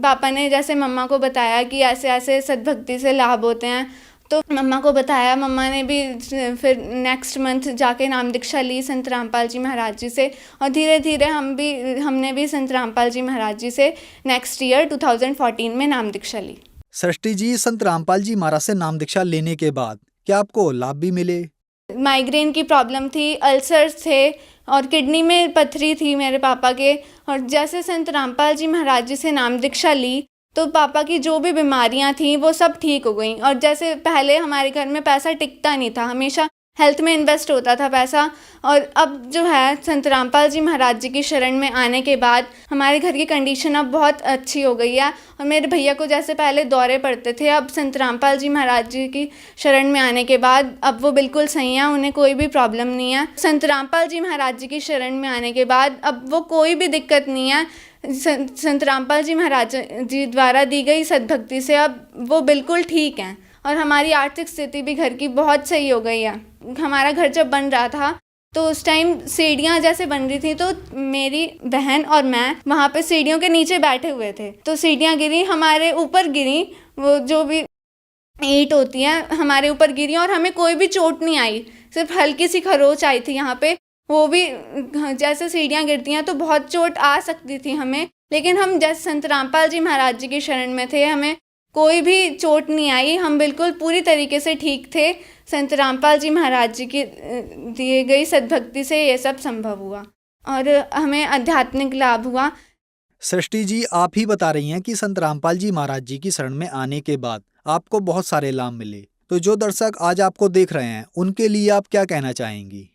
पापा ने जैसे मम्मा को बताया कि ऐसे ऐसे सद्भक्ति से लाभ होते हैं, तो मम्मा को बताया। मम्मा ने भी फिर नेक्स्ट मंथ जाके नाम दीक्षा ली संत रामपाल जी महाराज जी से, और धीरे धीरे हमने भी संत रामपाल जी महाराज जी से नेक्स्ट ईयर 2014 में नाम दीक्षा ली। सृष्टि जी, संत रामपाल जी महाराज से नाम दीक्षा लेने के बाद क्या आपको लाभ भी मिले? माइग्रेन की प्रॉब्लम थी, अल्सर्स थे और किडनी में पथरी थी मेरे पापा के, और जैसे संत रामपाल जी महाराज जी से नाम दीक्षा ली तो पापा की जो भी बीमारियां थी वो सब ठीक हो गई। और जैसे पहले हमारे घर में पैसा टिकता नहीं था, हमेशा हेल्थ में इन्वेस्ट होता था पैसा, और अब जो है संत रामपाल जी महाराज जी की शरण में आने के बाद हमारे घर की कंडीशन अब बहुत अच्छी हो गई है। और मेरे भैया को जैसे पहले दौरे पड़ते थे, अब संत रामपाल जी महाराज जी की शरण में आने के बाद अब वो बिल्कुल सही हैं, उन्हें कोई भी प्रॉब्लम नहीं है। संत रामपाल जी महाराज जी की शरण में आने के बाद अब वो कोई भी दिक्कत नहीं है। संत रामपाल जी महाराज जी द्वारा दी गई सद्भक्ति से अब वो बिल्कुल ठीक हैं, और हमारी आर्थिक स्थिति भी घर की बहुत सही हो गई है। हमारा घर जब बन रहा था तो उस टाइम सीढ़ियाँ जैसे बन रही थी, तो मेरी बहन और मैं वहाँ पे सीढ़ियों के नीचे बैठे हुए थे, तो सीढ़ियाँ गिरी, हमारे ऊपर गिरी, वो जो भी ईंट होती हैं हमारे ऊपर गिरी, और हमें कोई भी चोट नहीं आई, सिर्फ हल्की सी खरोच आई थी यहाँ पे। वो भी जैसे सीढ़ियाँ गिरती हैं तो बहुत चोट आ सकती थी हमें, लेकिन हम जैसे संत रामपाल जी महाराज जी की शरण में थे, हमें कोई भी चोट नहीं आई, हम बिल्कुल पूरी तरीके से ठीक थे। संत रामपाल जी महाराज जी की दिए गई सद्भक्ति से ये सब संभव हुआ और हमें आध्यात्मिक लाभ हुआ। सृष्टि जी, आप ही बता रही हैं कि संत रामपाल जी महाराज जी की शरण में आने के बाद आपको बहुत सारे लाभ मिले, तो जो दर्शक आज आपको देख रहे हैं उनके लिए आप क्या कहना चाहेंगी?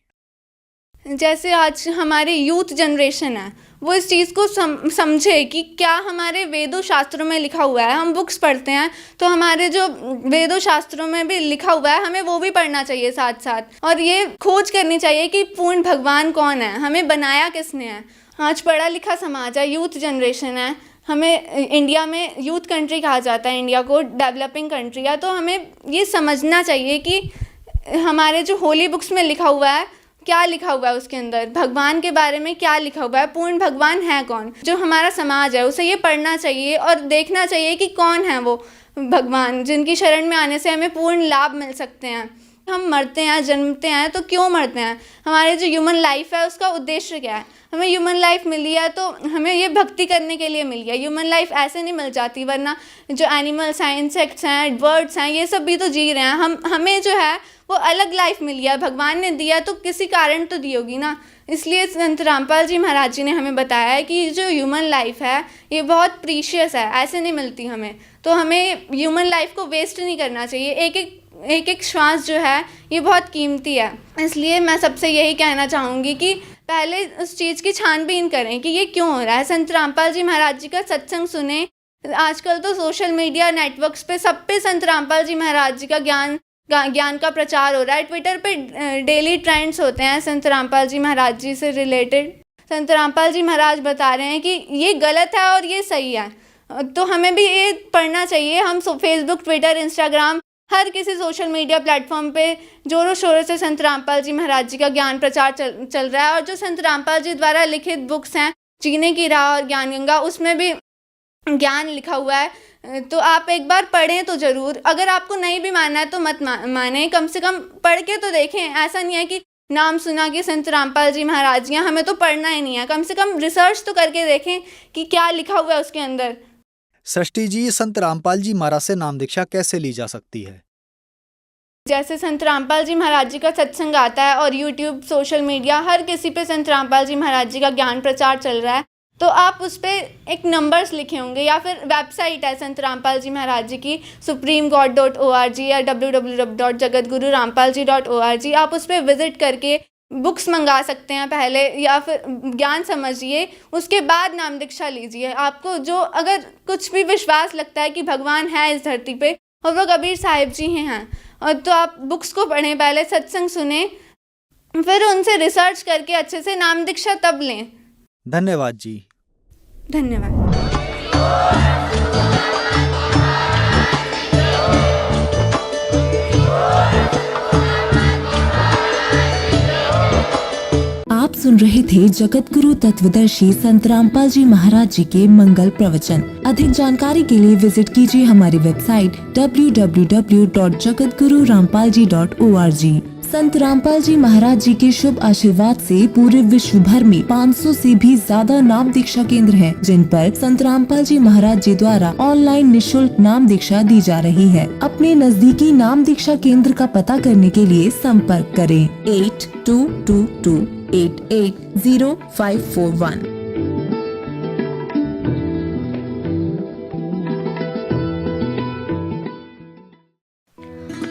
जैसे आज हमारी यूथ जनरेशन है, वो इस चीज़ को समझे कि क्या हमारे वेदों शास्त्रों में लिखा हुआ है। हम बुक्स पढ़ते हैं तो हमारे जो वेदों शास्त्रों में भी लिखा हुआ है, हमें वो भी पढ़ना चाहिए साथ साथ, और ये खोज करनी चाहिए कि पूर्ण भगवान कौन है, हमें बनाया किसने है। आज पढ़ा लिखा समाज है, यूथ जनरेशन है, हमें इंडिया में यूथ कंट्री कहा जाता है, इंडिया को डेवलपिंग कंट्री है, तो हमें ये समझना चाहिए कि हमारे जो होली बुक्स में लिखा हुआ है, क्या लिखा हुआ है उसके अंदर, भगवान के बारे में क्या लिखा हुआ है, पूर्ण भगवान है कौन। जो हमारा समाज है उसे ये पढ़ना चाहिए और देखना चाहिए कि कौन है वो भगवान जिनकी शरण में आने से हमें पूर्ण लाभ मिल सकते हैं। हम मरते हैं, जन्मते हैं, तो क्यों मरते हैं, हमारे जो ह्यूमन लाइफ है उसका उद्देश्य क्या है। हमें ह्यूमन लाइफ मिली है तो हमें ये भक्ति करने के लिए मिली है। ह्यूमन लाइफ ऐसे नहीं मिल जाती, वरना जो एनिमल्स हैं, इंसेक्ट्स हैं, बर्ड्स हैं, ये सब भी तो जी रहे हैं। हमें जो है वो अलग लाइफ मिली है, भगवान ने दिया तो किसी कारण तो दी होगी ना। इसलिए संत रामपाल जी महाराज जी ने हमें बताया है कि जो ह्यूमन लाइफ है ये बहुत प्रीशियस है, ऐसे नहीं मिलती हमें, तो हमें ह्यूमन लाइफ को वेस्ट नहीं करना चाहिए। एक एक श्वास जो है ये बहुत कीमती है। इसलिए मैं सबसे यही कहना चाहूँगी कि पहले उस चीज़ की छानबीन करें कि ये क्यों हो रहा है। संत रामपाल जी महाराज जी का सत्संग सुने। आजकल तो सोशल मीडिया नेटवर्क्स पे सब पे संत रामपाल जी महाराज जी का ज्ञान का प्रचार हो रहा है। ट्विटर पे डेली ट्रेंड्स होते हैं संत रामपाल जी महाराज जी से रिलेटेड। संत रामपाल जी महाराज बता रहे हैं कि ये गलत है और ये सही है, तो हमें भी ये पढ़ना चाहिए। हम फेसबुक, ट्विटर, इंस्टाग्राम, हर किसी सोशल मीडिया प्लेटफॉर्म पे जोरों शोरों से संत रामपाल जी महाराज जी का ज्ञान प्रचार चल रहा है। और जो संत रामपाल जी द्वारा लिखित बुक्स हैं, जीने की राह और ज्ञान गंगा, उसमें भी ज्ञान लिखा हुआ है, तो आप एक बार पढ़ें तो ज़रूर। अगर आपको नहीं भी मानना है तो मत माने, कम से कम पढ़ के तो देखें। ऐसा नहीं है कि नाम सुना कि संत रामपाल जी महाराज जी, हमें तो पढ़ना ही नहीं है, कम से कम रिसर्च तो करके देखें कि क्या लिखा हुआ है उसके अंदर। सृष्टि जी, संत रामपाल जी महाराज से नाम दीक्षा कैसे ली जा सकती है? जैसे संत रामपाल जी महाराज जी का सत्संग आता है और यूट्यूब, सोशल मीडिया, हर किसी पे संत रामपाल जी महाराज जी का ज्ञान प्रचार चल रहा है, तो आप उस पर एक नंबर्स लिखे होंगे, या फिर वेबसाइट है संत रामपाल जी महाराज जी की supremegod.org या www.jagatgururampalji.org। आप उस पर विजिट करके बुक्स मंगा सकते हैं पहले, या फिर ज्ञान समझिए, उसके बाद नाम दीक्षा लीजिए। आपको जो अगर कुछ भी विश्वास लगता है कि भगवान है इस धरती पे और वो कबीर साहिब जी हैं, और तो आप बुक्स को पढ़ें, पहले सत्संग सुने, फिर उनसे रिसर्च करके अच्छे से नाम दीक्षा तब लें। धन्यवाद जी। धन्यवाद। आप सुन रहे थे जगत गुरु तत्वदर्शी संत रामपाल जी महाराज जी के मंगल प्रवचन। अधिक जानकारी के लिए विजिट कीजिए हमारी वेबसाइट www.jagatgururampalji.org। संत रामपाल जी महाराज जी के शुभ आशीर्वाद से पूरे विश्व भर में 500 से भी ज्यादा नाम दीक्षा केंद्र हैं, जिन पर संत रामपाल जी महाराज जी द्वारा ऑनलाइन निशुल्क नाम दीक्षा दी जा रही है। अपने नजदीकी नाम दीक्षा केंद्र का पता करने के लिए संपर्क करें 8222880541।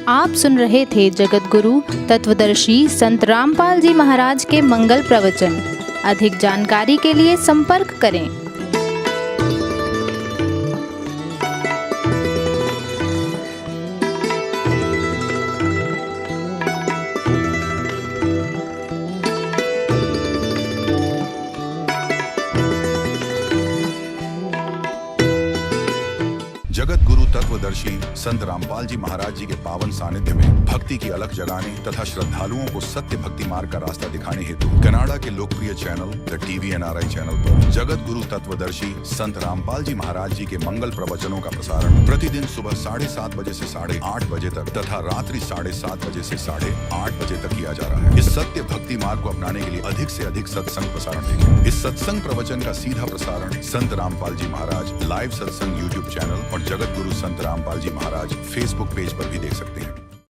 आप सुन रहे थे जगत गुरु तत्वदर्शी संत रामपाल जी महाराज के मंगल प्रवचन। अधिक जानकारी के लिए संपर्क करें। जगत गुरु तत्वदर्शी संत रामपाल जी महाराज जी के पावन सानिध्य में भक्ति की अलख जगाने तथा श्रद्धालुओं को सत्य भक्ति मार्ग का रास्ता दिखाने हेतु कनाडा के लोकप्रिय चैनल द TVNRI चैनल पर जगत गुरु तत्वदर्शी संत रामपाल जी महाराज जी के मंगल प्रवचनों का प्रसारण प्रतिदिन सुबह 7:30 बजे से 8:30 बजे तक तथा रात्रि 7:30 बजे से 8:30 बजे तक किया जा रहा है। इस सत्य भक्ति मार्ग को अपनाने के लिए अधिक से अधिक सत्संग प्रसारण देखें। इस सत्संग प्रवचन का सीधा प्रसारण संत रामपाल जी महाराज लाइव सत्संग YouTube चैनल और जगत गुरु संत रामपाल जी महाराज फेसबुक पेज पर भी देख सकते हैं।